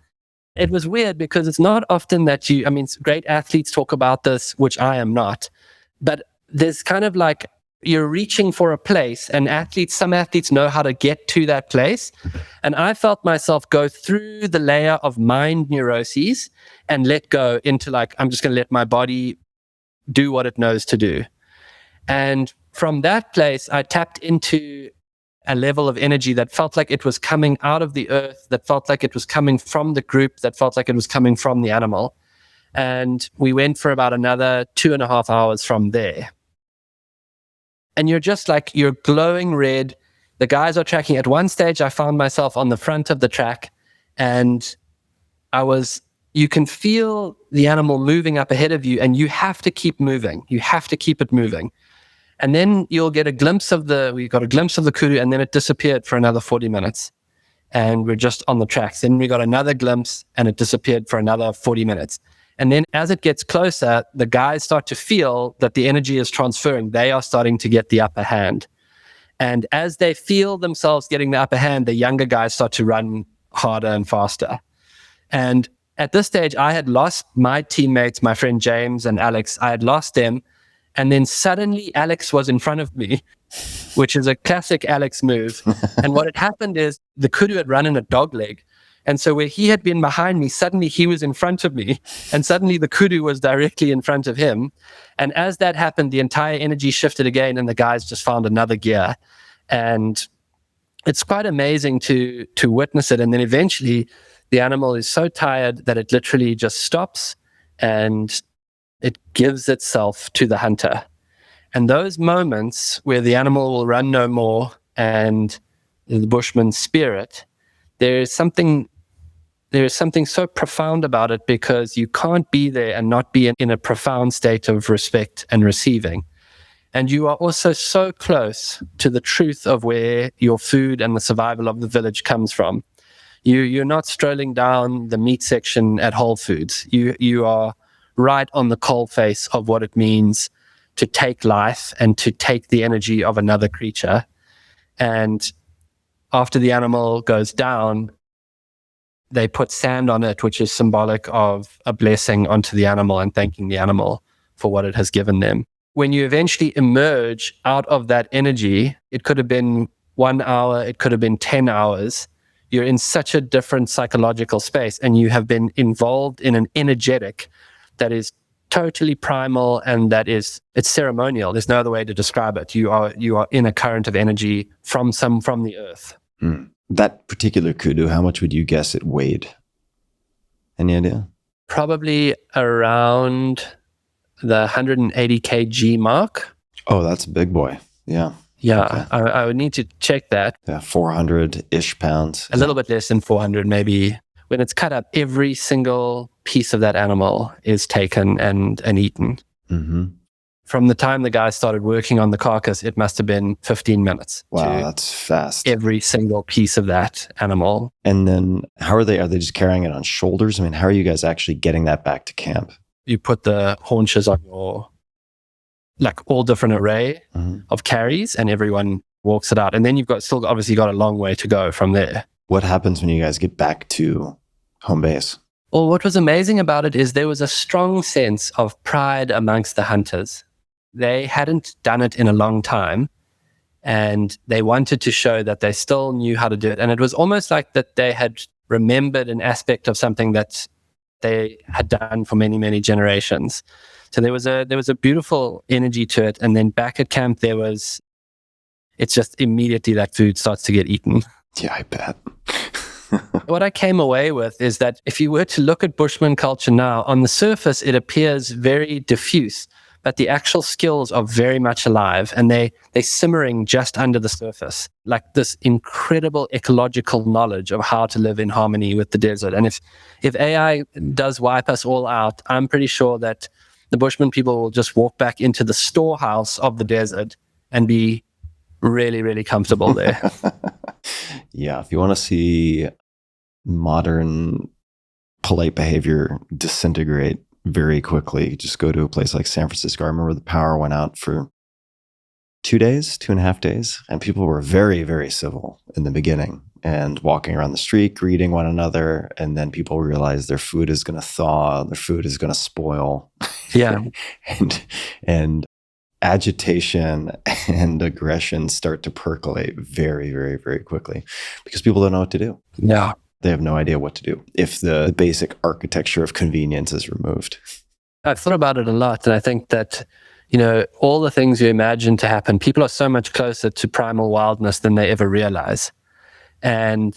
It was weird because it's not often that great athletes talk about this, which I am not, but there's kind of like you're reaching for a place, and some athletes know how to get to that place. And I felt myself go through the layer of mind neuroses and let go into I'm just going to let my body do what it knows to do. And from that place, I tapped into a level of energy that felt like it was coming out of the earth, that felt like it was coming from the group, that felt like it was coming from the animal. And we went for about another 2.5 hours from there. And you're glowing red. The guys are tracking. At one stage, I found myself on the front of the track, and you can feel the animal moving up ahead of you, and you have to keep moving. You have to keep it moving. And then you'll get we got a glimpse of the kudu, and then it disappeared for another 40 minutes. and we're just on the tracks. Then we got another glimpse and it disappeared for another 40 minutes. And then as it gets closer, the guys start to feel that the energy is transferring. They are starting to get the upper hand. And as they feel themselves getting the upper hand, the younger guys start to run harder and faster. And at this stage, I had lost my teammates, my friend James and Alex. I had lost them. And then suddenly Alex was in front of me, which is a classic Alex move. And what had happened is the kudu had run in a dog leg. And so where he had been behind me, suddenly he was in front of me. And suddenly the kudu was directly in front of him. And as that happened, the entire energy shifted again and the guys just found another gear. And it's quite amazing to witness it. And then eventually the animal is so tired that it literally just stops and it gives itself to the hunter. And those moments where the animal will run no more and the bushman's spirit, there is something so profound about it, because you can't be there and not be in a profound state of respect and receiving. And you are also so close to the truth of where your food and the survival of the village comes from. You're not strolling down the meat section at Whole Foods. You are right on the coalface of what it means to take life and to take the energy of another creature. And after the animal goes down, they put sand on it, which is symbolic of a blessing onto the animal and thanking the animal for what it has given them. When you eventually emerge out of that energy, it could have been 1 hour, it could have been 10 hours. You're in such a different psychological space, and you have been involved in an energetic that is totally primal, and it's ceremonial. There's no other way to describe it. You are in a current of energy from the earth. That particular kudu, how much would you guess it weighed? Any idea? Probably around the 180 kg mark. Oh, that's a big boy. Yeah. Yeah, okay. I would need to check that. Yeah, 400-ish pounds. A little bit less than 400 maybe. When it's cut up, every single piece of that animal is taken and eaten. Mm-hmm. From the time the guys started working on the carcass, it must have been 15 minutes. Wow, that's fast. Every single piece of that animal. And then how are they just carrying it on shoulders? I mean, how are you guys actually getting that back to camp? You put the haunches on your, like all different array of carries, and everyone walks it out. And then you've still obviously got a long way to go from there. What happens when you guys get back to home base? Well, what was amazing about it is there was a strong sense of pride amongst the hunters. They hadn't done it in a long time, and they wanted to show that they still knew how to do it. And it was almost like that they had remembered an aspect of something that they had done for many, many generations. So there was a beautiful energy to it. And then back at camp, it's just immediately that food starts to get eaten. Yeah, I bet. What I came away with is that if you were to look at Bushman culture now, on the surface, it appears very diffuse, but the actual skills are very much alive, and they're simmering just under the surface, like this incredible ecological knowledge of how to live in harmony with the desert. And if AI does wipe us all out, I'm pretty sure that the Bushman people will just walk back into the storehouse of the desert and be really, really comfortable there. Yeah, if you want to see modern polite behavior disintegrate very quickly, just go to a place like San Francisco. I remember the power went out for 2.5 days, and people were very, very civil in the beginning and walking around the street, greeting one another. And then people realized their food is going to thaw, their food is going to spoil. Yeah. and agitation and aggression start to percolate very, very, very quickly because people don't know what to do. Yeah. They have no idea what to do if the basic architecture of convenience is removed. I've thought about it a lot, and I think that, all the things you imagine to happen, people are so much closer to primal wildness than they ever realize. And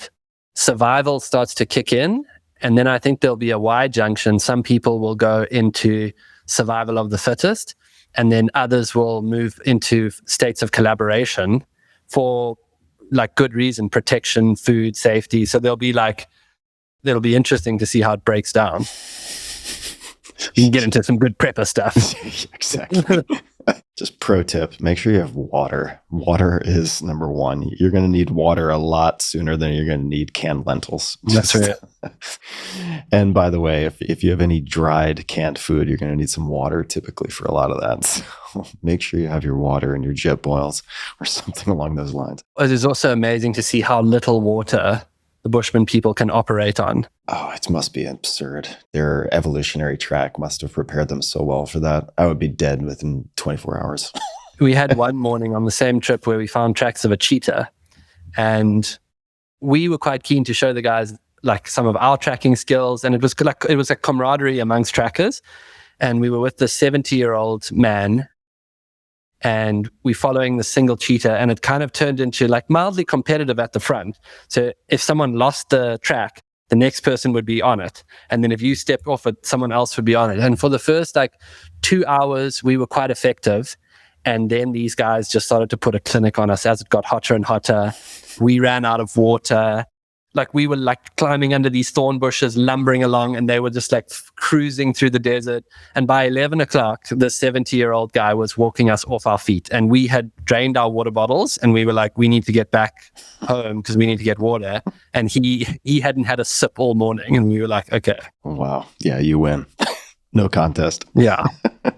survival starts to kick in, and then I think there'll be a Y junction. Some people will go into survival of the fittest, and then others will move into states of collaboration for good reason, protection, food, safety. So it'll be interesting to see how it breaks down. You can get into some good prepper stuff. Exactly. Just pro tip, make sure you have water. Water is number one. You're going to need water a lot sooner than you're going to need canned lentils. That's right. And by the way, if you have any dried canned food, you're going to need some water typically for a lot of that. So make sure you have your water and your jet boils or something along those lines. It is also amazing to see how little water the Bushman people can operate on. Oh, it must be absurd. Their evolutionary track must have prepared them so well for that. I would be dead within 24 hours. We had one morning on the same trip where we found tracks of a cheetah, and we were quite keen to show the guys like some of our tracking skills, and it was a camaraderie amongst trackers. And we were with the 70-year-old man, and we following the single cheetah, and it kind of turned into like mildly competitive at the front. So if someone lost the track, the next person would be on it. And then if you stepped off it, someone else would be on it. And for the first 2 hours, we were quite effective. And then these guys just started to put a clinic on us as it got hotter and hotter. We ran out of water. We were climbing under these thorn bushes, lumbering along, and they were just cruising through the desert. And by 11 o'clock, the 70-year-old guy was walking us off our feet. And we had drained our water bottles, and we were like, we need to get back home because we need to get water. And he hadn't had a sip all morning. And we were like, okay. Wow. Yeah, you win. No contest. Yeah,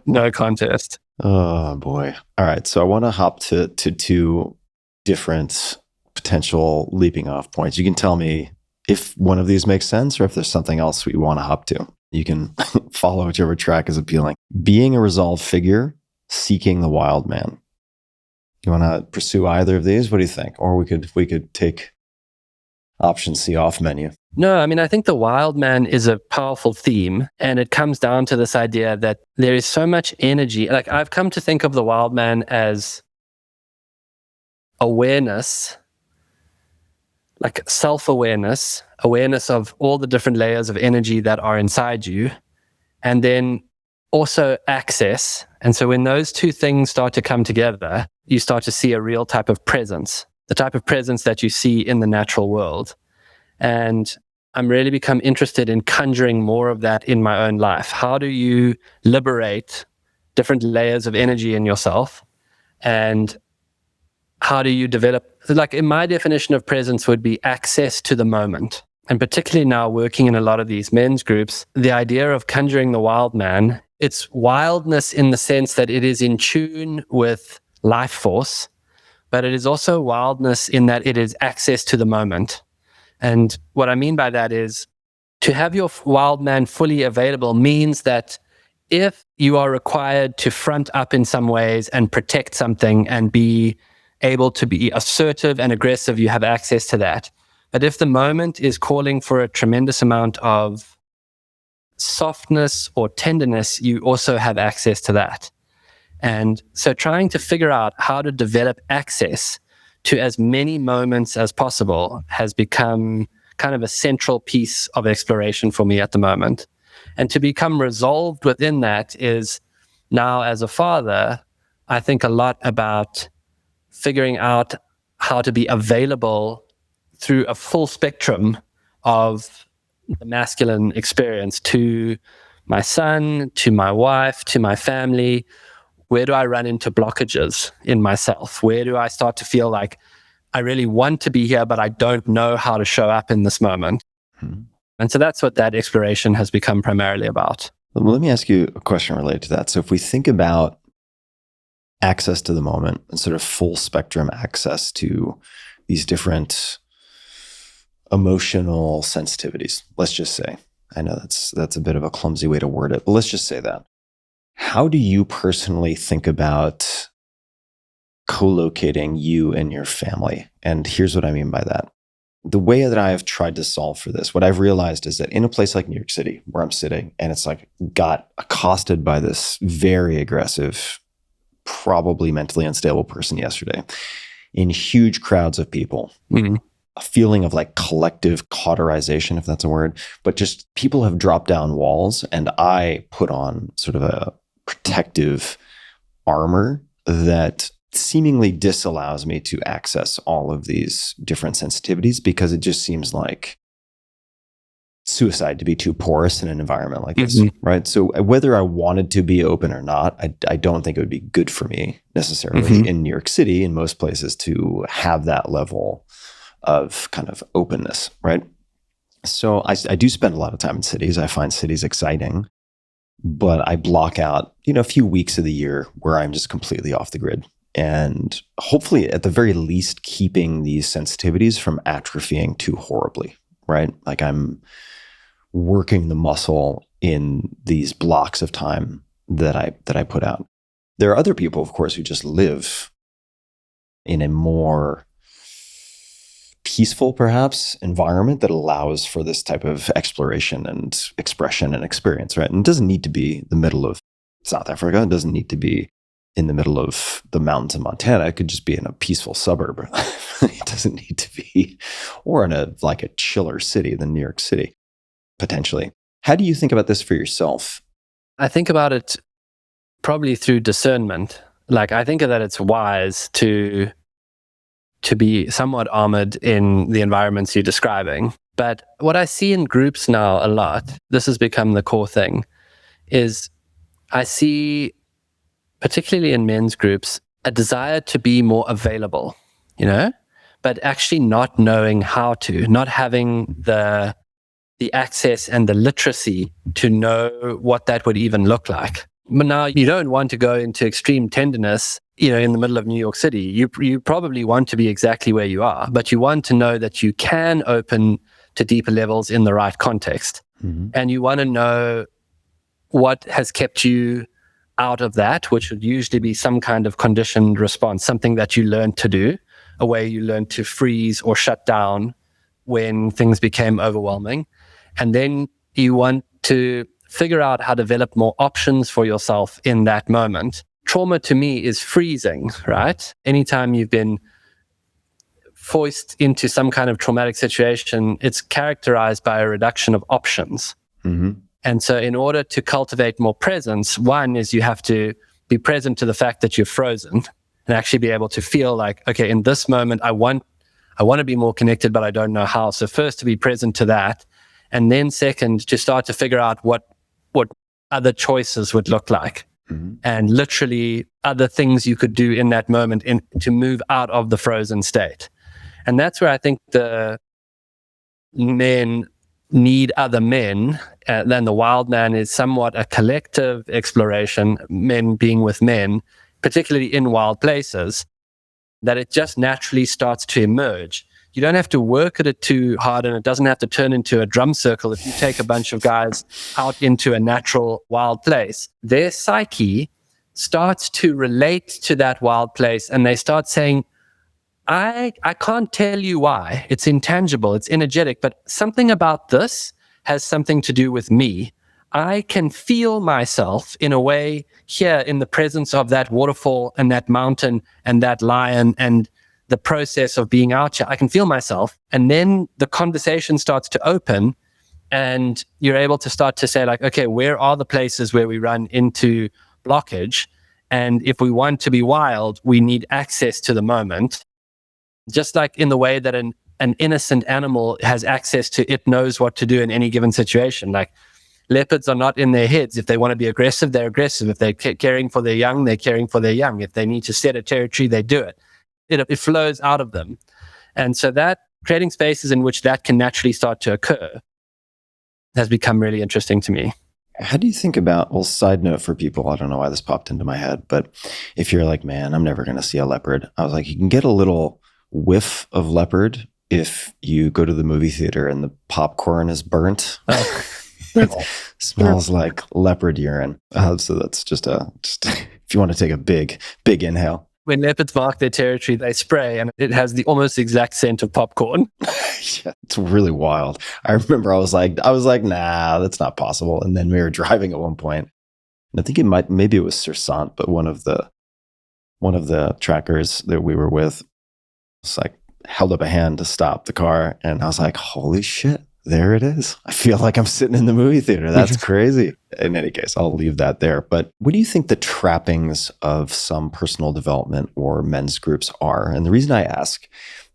no contest. Oh, boy. All right. So I want to hop to two different potential leaping off points. You can tell me if one of these makes sense or if there's something else we want to hop to. You can follow whichever track is appealing. Being a resolved figure, seeking the wild man. You want to pursue either of these? What do you think? Or we could take option C off menu. No, I mean, I think the wild man is a powerful theme, and it comes down to this idea that there is so much energy. I've come to think of the wild man as awareness, self-awareness, awareness of all the different layers of energy that are inside you, and then also access. And so when those two things start to come together, you start to see a real type of presence, the type of presence that you see in the natural world. And I'm really become interested in conjuring more of that in my own life. How do you liberate different layers of energy in yourself? And how do you develop, in my definition of presence would be access to the moment. And particularly now working in a lot of these men's groups, the idea of conjuring the wild man, it's wildness in the sense that it is in tune with life force, but it is also wildness in that it is access to the moment. And what I mean by that is to have your wild man fully available means that if you are required to front up in some ways and protect something and be able to be assertive and aggressive, you have access to that. But if the moment is calling for a tremendous amount of softness or tenderness, you also have access to that. And so trying to figure out how to develop access to as many moments as possible has become kind of a central piece of exploration for me at the moment. And to become resolved within that is now, as a father, I think a lot about figuring out how to be available through a full spectrum of the masculine experience to my son, to my wife, to my family. Where do I run into blockages in myself? Where do I start to feel like I really want to be here, but I don't know how to show up in this moment? And so that's what that exploration has become primarily about. Well, let me ask you a question related to that. So if we think about access to the moment and sort of full spectrum access to these different emotional sensitivities, let's just say, I know that's a bit of a clumsy way to word it, but let's just say that. How do you personally think about co-locating you and your family? And here's what I mean by that. The way that I have tried to solve for this, what I've realized is that in a place like New York City, where I'm sitting, and it's got accosted by this very aggressive, probably mentally unstable person yesterday, in huge crowds of people, a feeling of collective cauterization, if that's a word, but just people have dropped down walls, and I put on sort of a protective armor that seemingly disallows me to access all of these different sensitivities, because it just seems like suicide to be too porous in an environment like this, right? So whether I wanted to be open or not, I don't think it would be good for me necessarily in New York City, in most places, to have that level of kind of openness, right? So I do spend a lot of time in cities. I find cities exciting, but I block out, a few weeks of the year where I'm just completely off the grid. And hopefully, at the very least, keeping these sensitivities from atrophying too horribly, right? Like I'm working the muscle in these blocks of time that I put out. There are other people, of course, who just live in a more peaceful, perhaps, environment that allows for this type of exploration and expression and experience, right? And it doesn't need to be the middle of South Africa. It doesn't need to be in the middle of the mountains of Montana. It could just be in a peaceful suburb. It doesn't need to be, or in a chiller city than New York City, potentially. How do you think about this for yourself? I think about it probably through discernment. Like, I think that it's wise to be somewhat armored in the environments you're describing. But what I see in groups now a lot, this has become the core thing, is I see, particularly in men's groups, a desire to be more available, but actually not knowing how to, not having the access and the literacy to know what that would even look like. But now you don't want to go into extreme tenderness, in the middle of New York City. You probably want to be exactly where you are, but you want to know that you can open to deeper levels in the right context. And you want to know what has kept you out of that, which would usually be some kind of conditioned response, something that you learned to do, a way you learned to freeze or shut down when things became overwhelming. And then you want to figure out how to develop more options for yourself in that moment. Trauma to me is freezing, right? Anytime you've been forced into some kind of traumatic situation, it's characterized by a reduction of options. And so in order to cultivate more presence, one is you have to be present to the fact that you're frozen and actually be able to feel like, okay, in this moment, I want to be more connected, but I don't know how. So first, to be present to that. And then second, to start to figure out what other choices would look like. And literally other things you could do in that moment to move out of the frozen state. And that's where I think the men need other men. Then the wild man is somewhat a collective exploration, men being with men, particularly in wild places, that it just naturally starts to emerge. You don't have to work at it too hard, and it doesn't have to turn into a drum circle. If you take a bunch of guys out into a natural wild place, their psyche starts to relate to that wild place, and they start saying, I can't tell you why. It's intangible, it's energetic, but something about this has something to do with me. I can feel myself in a way here in the presence of that waterfall and that mountain and that lion and the process of being out here. I can feel myself. And then the conversation starts to open and you're able to start to say like, okay, where are the places where we run into blockage? And if we want to be wild, we need access to the moment. Just like in the way that an innocent animal has access to, it knows what to do in any given situation. Like leopards are not in their heads. If they want to be aggressive, they're aggressive. If they're caring for their young, they're caring for their young. If they need to set a territory, they do it. It flows out of them. And so that creating spaces in which that can naturally start to occur has become really interesting to me. How do you think about, well, side note for people, I don't know why this popped into my head, but if you're like, man, I'm never going to see a leopard. I was like, you can get a little whiff of leopard if you go to the movie theater and the popcorn is burnt. It smells like leopard urine. So that's just if you want to take a big inhale. When leopards mark their territory, they spray, and it has the almost exact scent of popcorn. Yeah, it's really wild. I remember I was like, nah, that's not possible. And then we were driving at one point, and I think maybe it was Sursant, but one of the trackers that we were with was like held up a hand to stop the car, and I was like, holy shit, there it is. I feel like I'm sitting in the movie theater. That's crazy. In any case, I'll leave that there. But what do you think the trappings of some personal development or men's groups are? And the reason I ask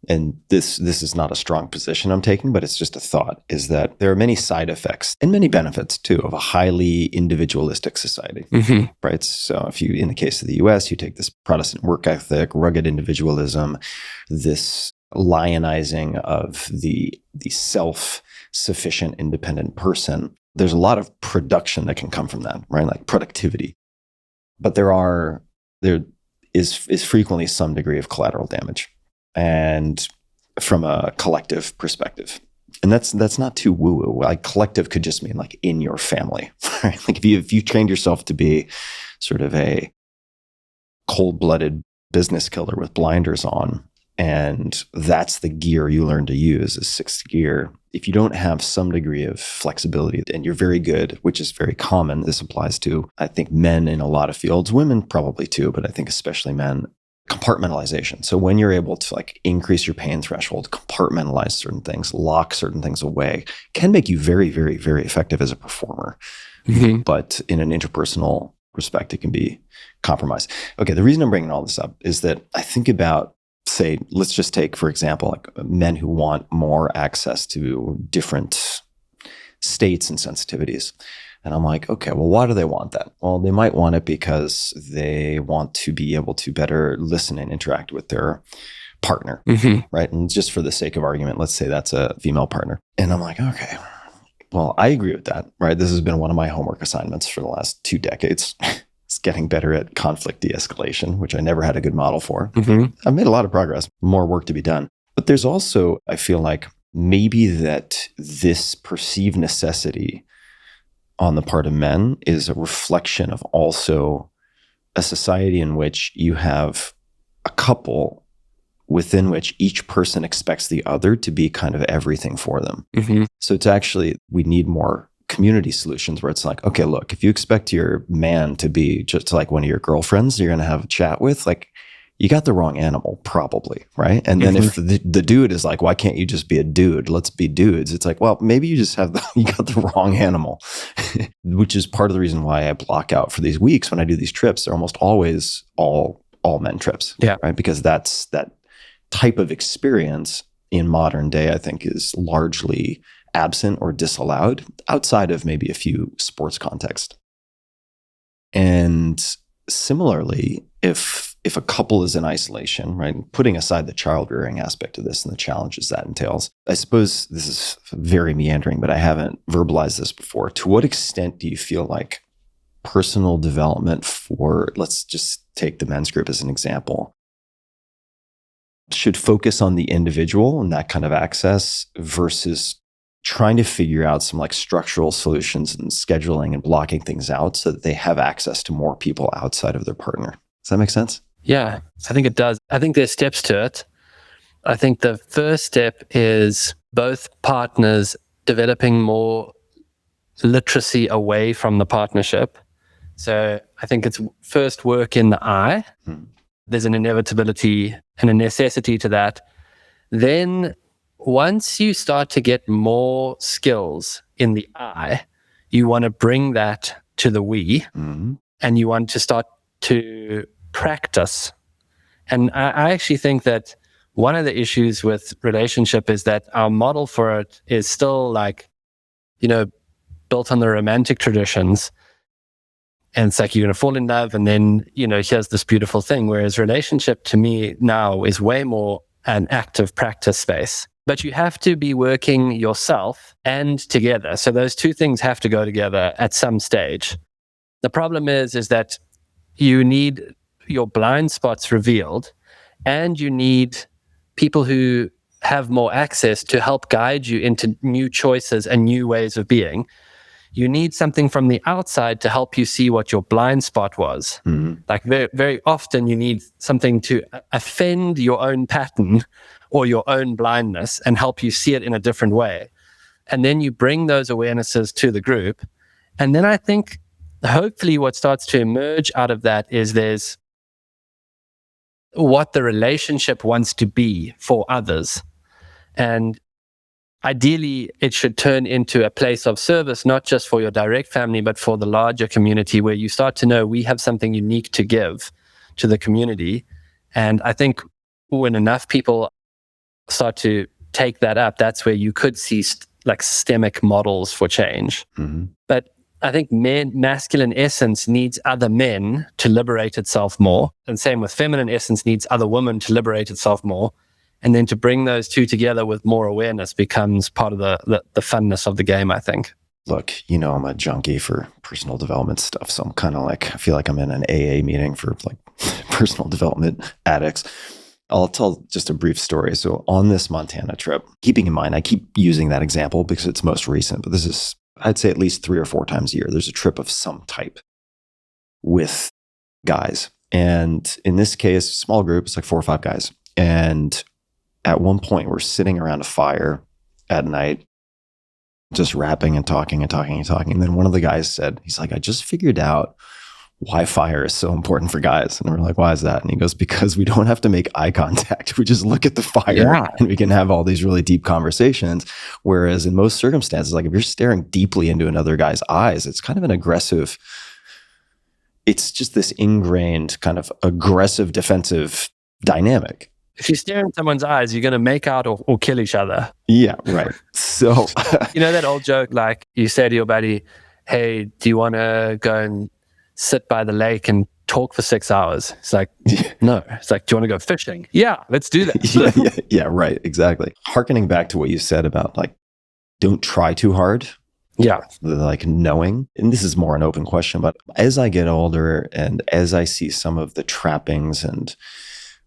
and this is not a strong position I'm taking, but it's just a thought, is that there are many side effects and many benefits too of a highly individualistic society, right? So if you, in the case of the US, you take this Protestant work ethic, rugged individualism, this lionizing of the self-sufficient independent person, there's a lot of production that can come from that, right? Like productivity. But there is frequently some degree of collateral damage, and from a collective perspective. And that's not too woo-woo. Like collective could just mean like in your family, right? Like if you trained yourself to be sort of a cold-blooded business killer with blinders on, and that's the gear you learn to use, is sixth gear. If you don't have some degree of flexibility and you're very good, which is very common, this applies to, I think, men in a lot of fields, women probably too, but I think especially men, compartmentalization. So when you're able to like increase your pain threshold, compartmentalize certain things, lock certain things away, can make you very, very, very effective as a performer. But in an interpersonal respect, it can be compromised. Okay, the reason I'm bringing all this up is that I think about, say, let's just take, for example, like men who want more access to different states and sensitivities. And I'm like, okay, well, why do they want that? Well, they might want it because they want to be able to better listen and interact with their partner, right? And just for the sake of argument, let's say that's a female partner. And I'm like, okay, well, I agree with that, right? This has been one of my homework assignments for the last 2 decades. It's getting better at conflict de-escalation, which I never had a good model for. I've made a lot of progress, more work to be done. But there's also, I feel like, maybe that this perceived necessity on the part of men is a reflection of also a society in which you have a couple within which each person expects the other to be kind of everything for them. So it's actually, we need more community solutions where it's like, okay, look, if you expect your man to be just like one of your girlfriends you're going to have a chat with, like, you got the wrong animal, probably, right? And then if the dude is like, why can't you just be a dude? Let's be dudes. It's like, well, maybe you just have you got the wrong animal, which is part of the reason why I block out for these weeks when I do these trips. They're almost always all men trips, right? Because that's that type of experience in modern day, I think, is largely absent or disallowed outside of maybe a few sports context. And similarly, if a couple is in isolation, right, putting aside the child rearing aspect of this and the challenges that entails, I suppose this is very meandering, but I haven't verbalized this before. To what extent do you feel like personal development for, let's just take the men's group as an example, should focus on the individual and that kind of access versus trying to figure out some like structural solutions and scheduling and blocking things out so that they have access to more people outside of their partner? Does that make sense? Yeah, I think it does. I think there's steps to it. I think the first step is both partners developing more literacy away from the partnership. So I think it's first work in the I. There's an inevitability and a necessity to that. Then once you start to get more skills in the I, you want to bring that to the we, and you want to start to practice. And I actually think that one of the issues with relationship is that our model for it is still like, built on the romantic traditions. And it's like you're going to fall in love and then, here's this beautiful thing. Whereas relationship to me now is way more an active practice space. But you have to be working yourself and together. So those two things have to go together at some stage. The problem is that you need your blind spots revealed, and you need people who have more access to help guide you into new choices and new ways of being. You need something from the outside to help you see what your blind spot was. Like very, very often you need something to offend your own pattern or your own blindness and help you see it in a different way. And then you bring those awarenesses to the group. And then I think hopefully what starts to emerge out of that is there's what the relationship wants to be for others. And ideally, it should turn into a place of service, not just for your direct family, but for the larger community, where you start to know we have something unique to give to the community. And I think when enough people start to take that up, that's where you could see like systemic models for change. But I think masculine essence needs other men to liberate itself more. And same with feminine essence needs other women to liberate itself more. And then to bring those two together with more awareness becomes part of the funness of the game, I think. Look, I'm a junkie for personal development stuff. So I'm kind of like, I feel like I'm in an AA meeting for like personal development addicts. I'll tell just a brief story. So on this Montana trip, keeping in mind, I keep using that example because it's most recent, but this is, I'd say at least 3 or 4 times a year, there's a trip of some type with guys. And in this case, small group, it's like 4 or 5 guys. And at one point, we're sitting around a fire at night, just rapping and talking and talking and talking. And then one of the guys said, he's like, I just figured out why fire is so important for guys. And we're like, why is that? And he goes, because we don't have to make eye contact. We just look at the fire and we can have all these really deep conversations. Whereas in most circumstances, like if you're staring deeply into another guy's eyes, it's kind of an aggressive, it's just this ingrained kind of aggressive defensive dynamic. If you stare in someone's eyes, you're going to make out or kill each other. Yeah, right. So, that old joke, like you say to your buddy, hey, do you want to go and sit by the lake and talk for 6 hours? It's like, no. It's like, do you want to go fishing? Yeah, let's do that. yeah, right. Exactly. Harkening back to what you said about like, don't try too hard. Yeah. Like knowing, and this is more an open question, but as I get older and as I see some of the trappings and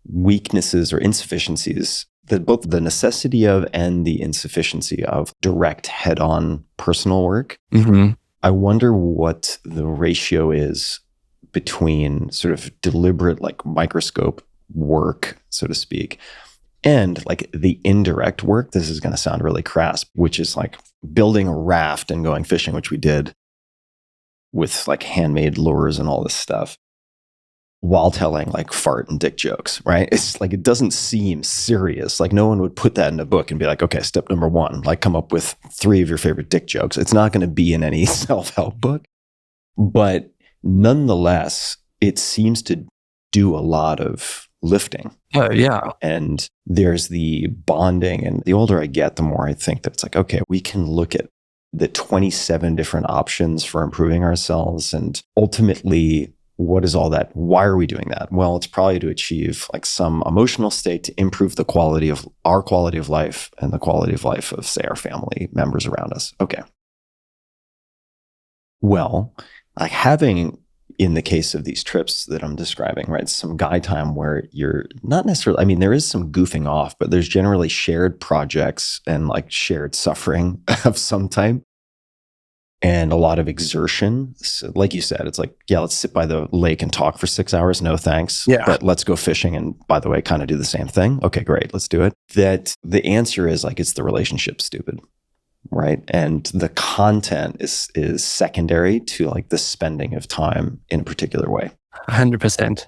weaknesses or insufficiencies, that both the necessity of and the insufficiency of direct head-on personal work, I wonder what the ratio is between sort of deliberate, like microscope work, so to speak, and like the indirect work. This is going to sound really crass, which is like building a raft and going fishing, which we did with like handmade lures and all this stuff, while telling like fart and dick jokes, right? It's like, it doesn't seem serious. Like no one would put that in a book and be like, okay, step number 1, like come up with 3 of your favorite dick jokes. It's not going to be in any self-help book. But nonetheless, it seems to do a lot of lifting. Oh, yeah. And there's the bonding. And the older I get, the more I think that it's like, okay, we can look at the 27 different options for improving ourselves. And ultimately, what is all that? Why are we doing that? Well, it's probably to achieve like some emotional state to improve the quality of our quality of life and the quality of life of, say, our family members around us. Okay. Well, like having, in the case of these trips that I'm describing, right, some guy time where you're not necessarily, I mean, there is some goofing off, but there's generally shared projects and like shared suffering of some type. And a lot of exertion. So like you said, it's like, yeah, let's sit by the lake and talk for 6 hours. No thanks. Yeah. But let's go fishing and, by the way, kind of do the same thing. Okay, great. Let's do it. That the answer is like, it's the relationship, stupid. Right. And the content is secondary to like the spending of time in a particular way. 100%.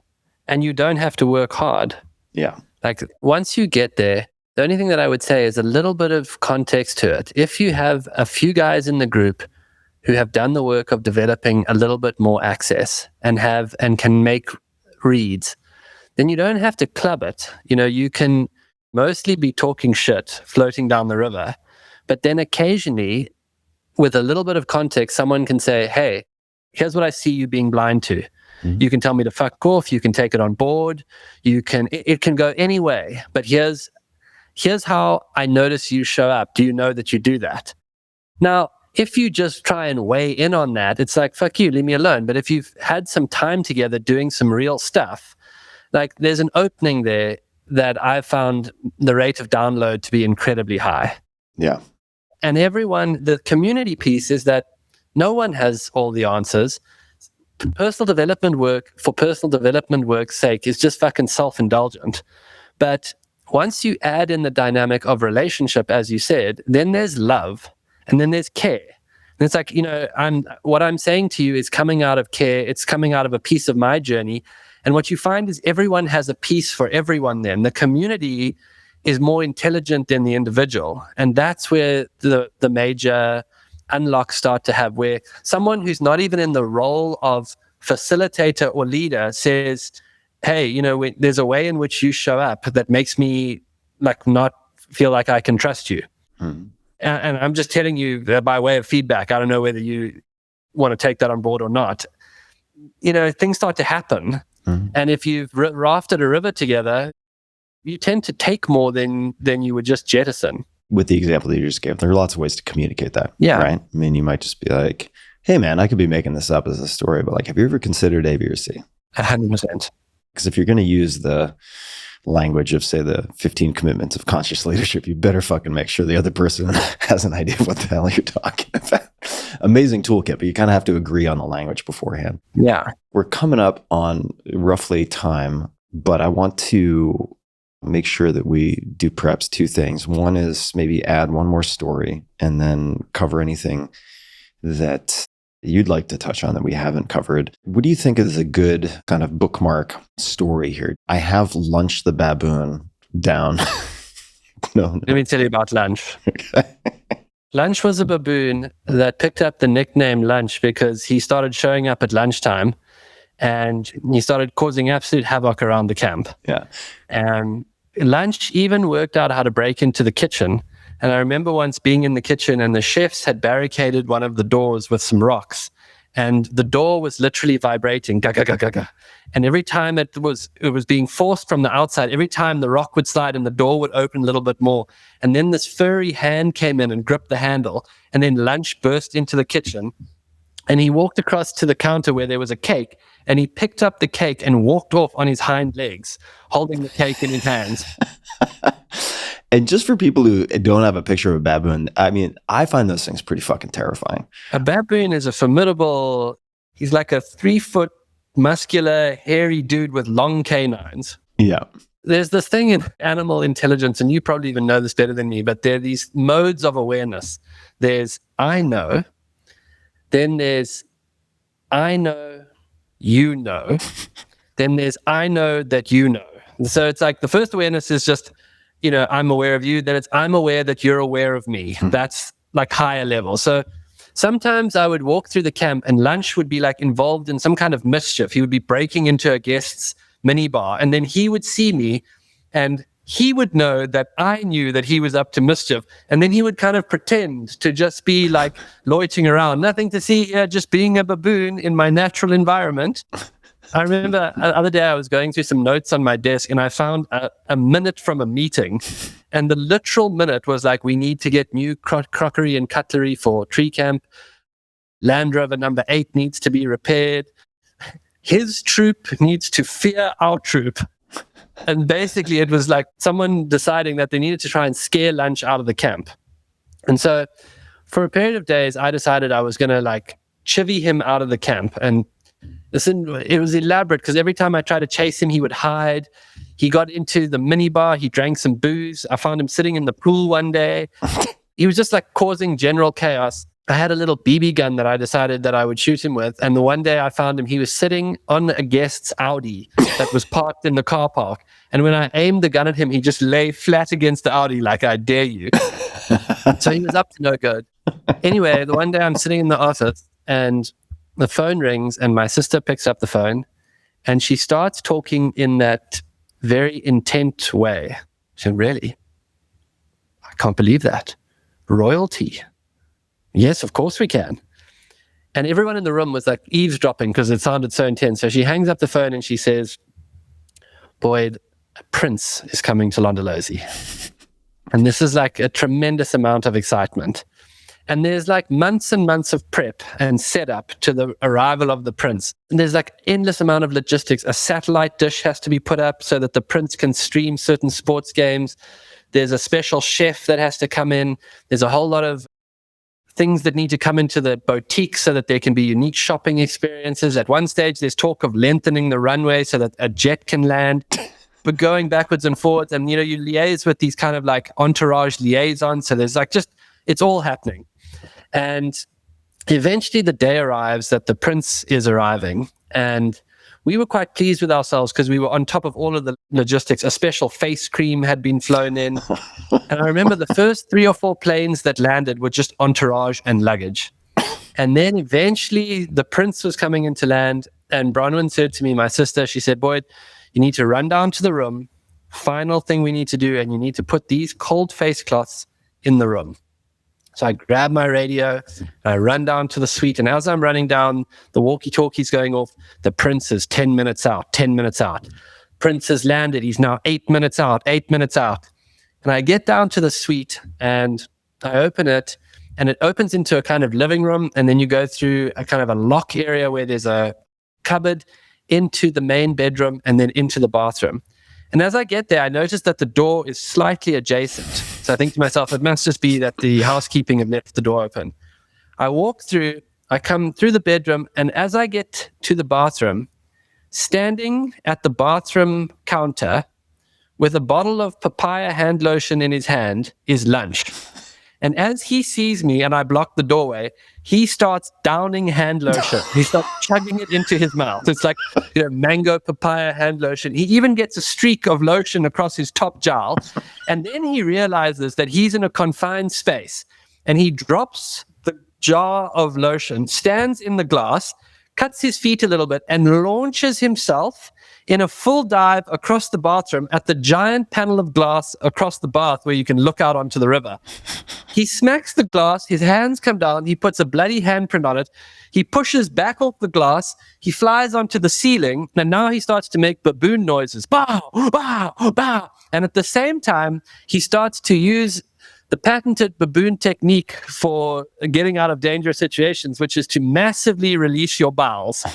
And you don't have to work hard. Yeah. Like once you get there, the only thing that I would say is a little bit of context to it. If you have a few guys in the group who have done the work of developing a little bit more access and can make reads, then you don't have to club it. You can mostly be talking shit, floating down the river. But then occasionally, with a little bit of context, someone can say, hey, here's what I see you being blind to. Mm-hmm. You can tell me to fuck off. You can take it on board. It can go any way. But here's how I notice you show up. Do you know that you do that? Now, if you just try and weigh in on that, it's like, fuck you, leave me alone. But if you've had some time together doing some real stuff, like there's an opening there that I've found the rate of download to be incredibly high. Yeah. And the community piece is that no one has all the answers. Personal development work for personal development work's sake is just fucking self-indulgent. But once you add in the dynamic of relationship, as you said, then there's love. And then there's care. And it's like, what I'm saying to you is coming out of care. It's coming out of a piece of my journey. And what you find is everyone has a piece for everyone then. The community is more intelligent than the individual. And that's where the major unlocks start to have, where someone who's not even in the role of facilitator or leader says, hey, there's a way in which you show up that makes me like not feel like I can trust you. And I'm just telling you that by way of feedback. I don't know whether you want to take that on board or not. Things start to happen. And if you've rafted a river together, you tend to take more than you would just jettison. With the example that you just gave, there are lots of ways to communicate that. Yeah. Right? I mean, you might just be like, hey, man, I could be making this up as a story, but like, have you ever considered A, B, or C? 100%. Because if you're going to use the language of, say, the 15 commitments of conscious leadership, you better fucking make sure the other person has an idea of what the hell you're talking about. Amazing toolkit, but you kind of have to agree on the language beforehand. Yeah. We're coming up on roughly time, but I want to make sure that we do perhaps two things. One is maybe add one more story and then cover anything that you'd like to touch on that we haven't covered. What do you think is a good kind of bookmark story here? I have Lunch the baboon down. No. Let me tell you about Lunch. Okay. Lunch was a baboon that picked up the nickname Lunch because he started showing up at lunchtime and he started causing absolute havoc around the camp. Yeah. And Lunch even worked out how to break into the kitchen. And I remember once being in the kitchen and the chefs had barricaded one of the doors with some rocks. And the door was literally vibrating, ga, ga, ga, ga, ga. And every time it was being forced from the outside, every time the rock would slide and the door would open a little bit more. And then this furry hand came in and gripped the handle. And then Lunch burst into the kitchen. And he walked across to the counter where there was a cake. And he picked up the cake and walked off on his hind legs, holding the cake in his hands. And just for people who don't have a picture of a baboon, I mean, I find those things pretty fucking terrifying. A baboon is a formidable, he's like a 3-foot, muscular, hairy dude with long canines. Yeah. There's this thing in animal intelligence, and you probably even know this better than me, but there are these modes of awareness. There's I know, then there's I know, you know, then there's I know that you know. So it's like the first awareness is just, I'm aware of you. Then it's I'm aware that you're aware of me. That's like higher level. So sometimes I would walk through the camp and Lunch would be like involved in some kind of mischief. He would be breaking into a guest's minibar, and then he would see me and he would know that I knew that he was up to mischief. And then he would kind of pretend to just be like loitering around, nothing to see here, just being a baboon in my natural environment. I remember the other day I was going through some notes on my desk and I found a minute from a meeting, and the literal minute was like, we need to get new crockery and cutlery for tree camp. Land Rover number 8 needs to be repaired. His troop needs to fear our troop. And basically it was like someone deciding that they needed to try and scare Lunch out of the camp. And so for a period of days, I decided I was going to like chivvy him out of the camp. And listen, it was elaborate because every time I tried to chase him, he would hide. He got into the minibar. He drank some booze. I found him sitting in the pool one day. He was just like causing general chaos. I had a little BB gun that I decided that I would shoot him with. And the one day I found him, he was sitting on a guest's Audi that was parked in the car park. And when I aimed the gun at him, he just lay flat against the Audi like, I dare you. So he was up to no good. Anyway, the one day I'm sitting in the office and the phone rings and my sister picks up the phone and she starts talking in that very intent way. She said, really? I can't believe that. Royalty. Yes, of course we can. And everyone in the room was like eavesdropping because it sounded so intense. So she hangs up the phone and she says, Boyd, a prince is coming to Londolozi. And this is like a tremendous amount of excitement. And there's like months and months of prep and setup to the arrival of the prince. And there's like endless amount of logistics. A satellite dish has to be put up so that the prince can stream certain sports games. There's a special chef that has to come in. There's a whole lot of things that need to come into the boutique so that there can be unique shopping experiences. At one stage, there's talk of lengthening the runway so that a jet can land. But going backwards and forwards, and you liaise with these kind of like entourage liaisons. So there's like just, it's all happening. And eventually the day arrives that the prince is arriving. And we were quite pleased with ourselves because we were on top of all of the logistics. A special face cream had been flown in. And I remember the first 3 or 4 planes that landed were just entourage and luggage. And then eventually the prince was coming into land. And Bronwyn said to me, my sister, she said, Boyd, you need to run down to the room, final thing we need to do, and you need to put these cold face cloths in the room. So I grab my radio, and I run down to the suite, and as I'm running down, the walkie-talkie's going off. The prince is 10 minutes out, 10 minutes out. Prince has landed. He's now 8 minutes out, 8 minutes out. And I get down to the suite, and I open it, and it opens into a kind of living room, and then you go through a kind of a lock area where there's a cupboard into the main bedroom and then into the bathroom. And as I get there, I notice that the door is slightly adjacent. So I think to myself, it must just be that the housekeeping have left the door open. I walk through, I come through the bedroom, and as I get to the bathroom, standing at the bathroom counter with a bottle of papaya hand lotion in his hand is Lunch. And as he sees me and I block the doorway, he starts downing hand lotion. He starts chugging it into his mouth. It's like, mango papaya hand lotion. He even gets a streak of lotion across his top jowl. And then he realizes that he's in a confined space, and he drops the jar of lotion, stands in the glass, cuts his feet a little bit, and launches himself in a full dive across the bathroom at the giant panel of glass across the bath where you can look out onto the river. He smacks the glass, his hands come down, he puts a bloody handprint on it, he pushes back off the glass, he flies onto the ceiling, and now he starts to make baboon noises. Bow, bow, bow. And at the same time, he starts to use the patented baboon technique for getting out of dangerous situations, which is to massively release your bowels.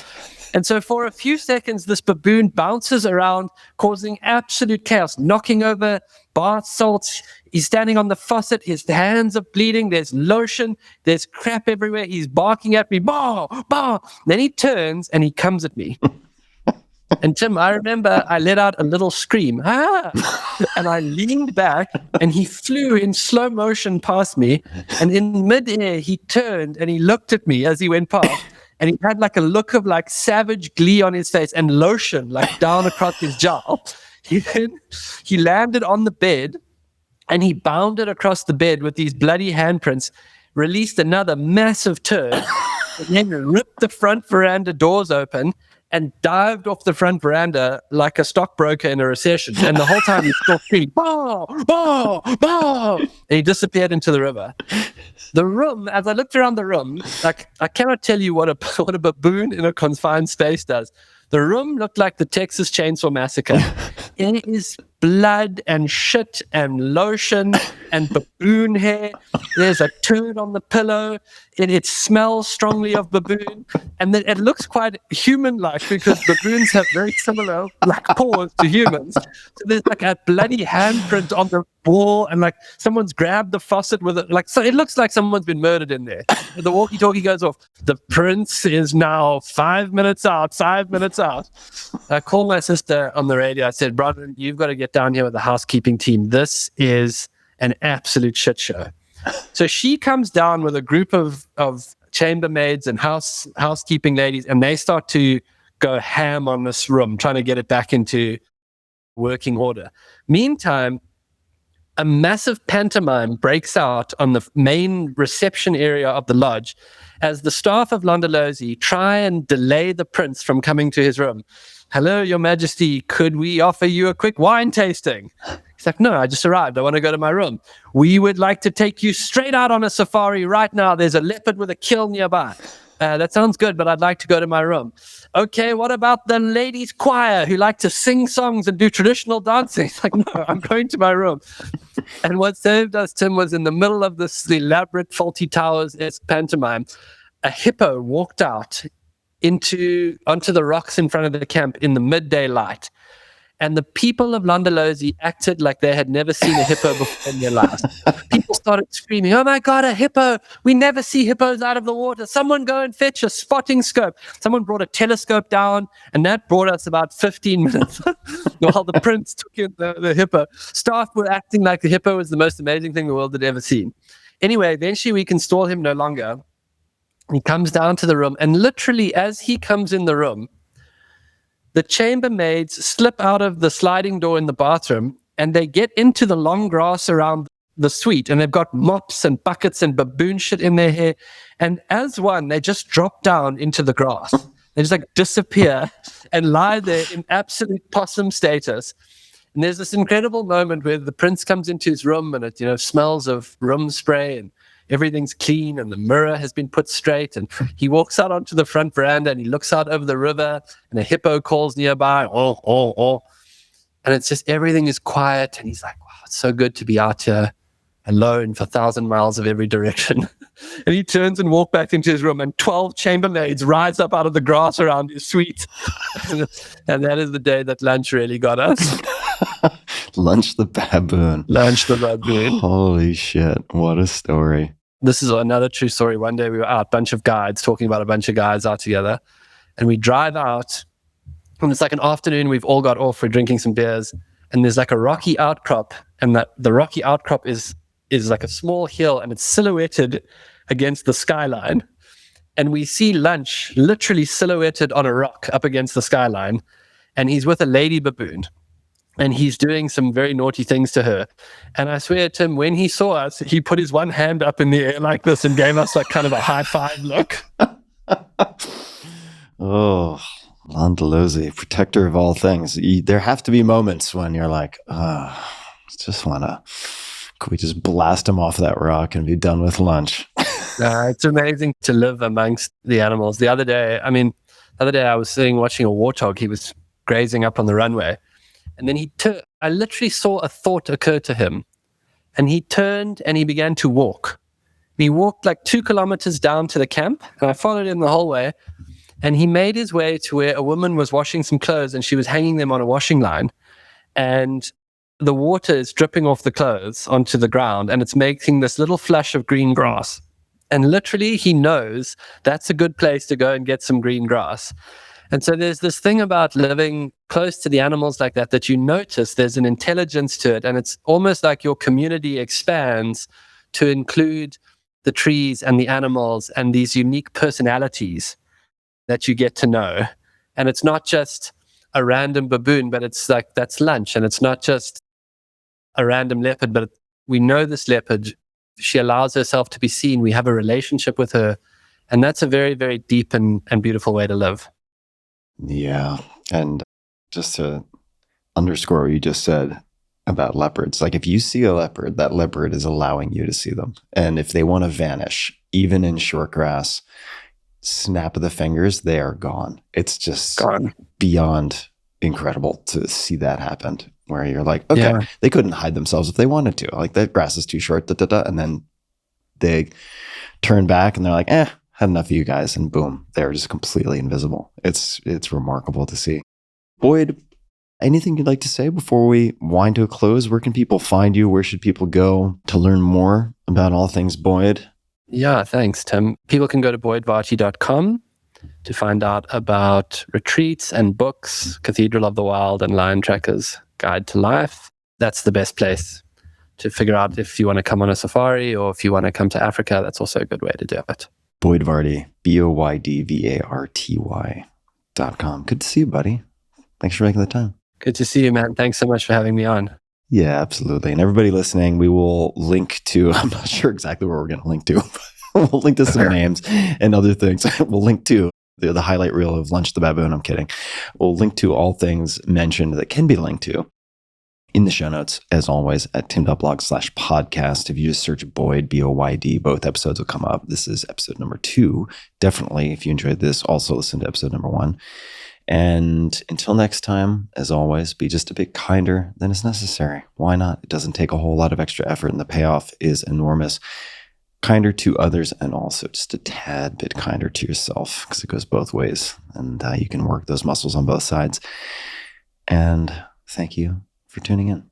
And so for a few seconds, this baboon bounces around, causing absolute chaos, knocking over bath salts. He's standing on the faucet. His hands are bleeding. There's lotion. There's crap everywhere. He's barking at me. Bah, bah. Then he turns and he comes at me. And Tim, I remember I let out a little scream. Ah! And I leaned back, and he flew in slow motion past me. And in midair, he turned and he looked at me as he went past. And he had like a look of like savage glee on his face and lotion like down across his jowl. He landed on the bed, and he bounded across the bed with these bloody handprints, released another massive turd, and then ripped the front veranda doors open and dived off the front veranda like a stockbroker in a recession. And the whole time he's still screaming, bow, bow, bow. And he disappeared into the river. The room, as I looked around the room, like I cannot tell you what a baboon in a confined space does. The room looked like the Texas Chainsaw Massacre. It is blood and shit and lotion and baboon hair. There's a turd on the pillow. It smells strongly of baboon. And then it looks quite human-like because baboons have very similar like paws to humans. So there's like a bloody handprint on the wall, and like someone's grabbed the faucet with it. Like, so it looks like someone's been murdered in there. The walkie-talkie goes off. The prince is now 5 minutes out, 5 minutes out. I called my sister on the radio. I said, brother, you've got to get down here with the housekeeping team. This is an absolute shit show. So she comes down with a group of chambermaids and housekeeping ladies, and they start to go ham on this room, trying to get it back into working order. Meantime, a massive pantomime breaks out on the main reception area of the lodge as the staff of Londolozi try and delay the prince from coming to his room. Hello, Your Majesty, could we offer you a quick wine tasting? He's like, no, I just arrived. I want to go to my room. We would like to take you straight out on a safari right now. There's a leopard with a kill nearby. That sounds good, but I'd like to go to my room. Okay, what about the ladies' choir who like to sing songs and do traditional dancing? It's like, no, I'm going to my room. And what saved us, Tim, was in the middle of this elaborate Faulty Towers-esque pantomime, a hippo walked out onto the rocks in front of the camp in the midday light. And the people of Londolozi acted like they had never seen a hippo before in their lives. People started screaming, oh my God, a hippo. We never see hippos out of the water. Someone go and fetch a spotting scope. Someone brought a telescope down, and that brought us about 15 minutes while the prince took in the hippo. Staff were acting like the hippo was the most amazing thing the world had ever seen. Anyway, eventually we can stall him no longer. He comes down to the room, and literally as he comes in the room, the chambermaids slip out of the sliding door in the bathroom, and they get into the long grass around the suite, and they've got mops and buckets and baboon shit in their hair. And as one, they just drop down into the grass. They just like disappear and lie there in absolute possum status. And there's this incredible moment where the prince comes into his room and it, smells of room spray and everything's clean and the mirror has been put straight. And he walks out onto the front veranda and he looks out over the river and a hippo calls nearby. Oh, oh, oh. And it's just everything is quiet. And he's like, wow, it's so good to be out here alone for 1,000 miles of every direction. And he turns and walks back into his room and 12 chambermaids rise up out of the grass around his suite. And that is the day that Lunch really got us. Lunch the baboon. Lunch the baboon. Holy shit. What a story. This is another true story. One day we were out, bunch of guides, talking about a bunch of guys out together. And we drive out, and it's like an afternoon, we've all got off, we're drinking some beers, and there's like a rocky outcrop, and the rocky outcrop is like a small hill, and it's silhouetted against the skyline. And we see Lunch literally silhouetted on a rock up against the skyline, and he's with a lady baboon. And he's doing some very naughty things to her. And I swear, Tim, when he saw us, he put his one hand up in the air like this and gave us like kind of a high five look. Oh, Londolozi, protector of all things. There have to be moments when you're like, could we just blast him off that rock and be done with lunch? It's amazing to live amongst the animals. The other day I was watching a warthog. He was grazing up on the runway. And then I literally saw a thought occur to him. And he turned and he began to walk. And he walked like 2 kilometers down to the camp. And I followed him the whole way. And he made his way to where a woman was washing some clothes and she was hanging them on a washing line. And the water is dripping off the clothes onto the ground. And it's making this little flush of green grass. And literally he knows that's a good place to go and get some green grass. And so there's this thing about living close to the animals like that you notice there's an intelligence to it. And it's almost like your community expands to include the trees and the animals and these unique personalities that you get to know. And it's not just a random baboon, but it's like, that's Lunch. And it's not just a random leopard, but we know this leopard. She allows herself to be seen. We have a relationship with her. And that's a very, very deep and beautiful way to live. Yeah. And just to underscore what you just said about leopards, like if you see a leopard, that leopard is allowing you to see them. And if they want to vanish, even in short grass, snap of the fingers, they are gone. It's just beyond incredible to see that happen, where you're like, okay, they couldn't hide themselves if they wanted to. Like, that grass is too short, and then they turn back and they're like, had enough of you guys, and boom, they're just completely invisible. It's remarkable to see. Boyd, anything you'd like to say before we wind to a close? Where can people find you? Where should people go to learn more about all things Boyd? Yeah, thanks, Tim. People can go to boydvarty.com to find out about retreats and books, Cathedral of the Wild and Lion Tracker's Guide to Life. That's the best place to figure out if you want to come on a safari or if you want to come to Africa. That's also a good way to do it. Boyd Varty, BoydVarty.com. Good to see you, buddy. Thanks for making the time. Good to see you, man. Thanks so much for having me on. Yeah, absolutely. And everybody listening, we will link to, I'm not sure exactly where we're going to link to, but we'll link to some names and other things. We'll link to the highlight reel of Lunch the Baboon. I'm kidding. We'll link to all things mentioned that can be linked to in the show notes, as always, at tim.blog/podcast. If you just search Boyd, B-O-Y-D, both episodes will come up. This is episode number 2. Definitely, if you enjoyed this, also listen to episode number 1. And until next time, as always, be just a bit kinder than is necessary. Why not? It doesn't take a whole lot of extra effort, and the payoff is enormous. Kinder to others, and also just a tad bit kinder to yourself, because it goes both ways. And you can work those muscles on both sides. And thank you for tuning in.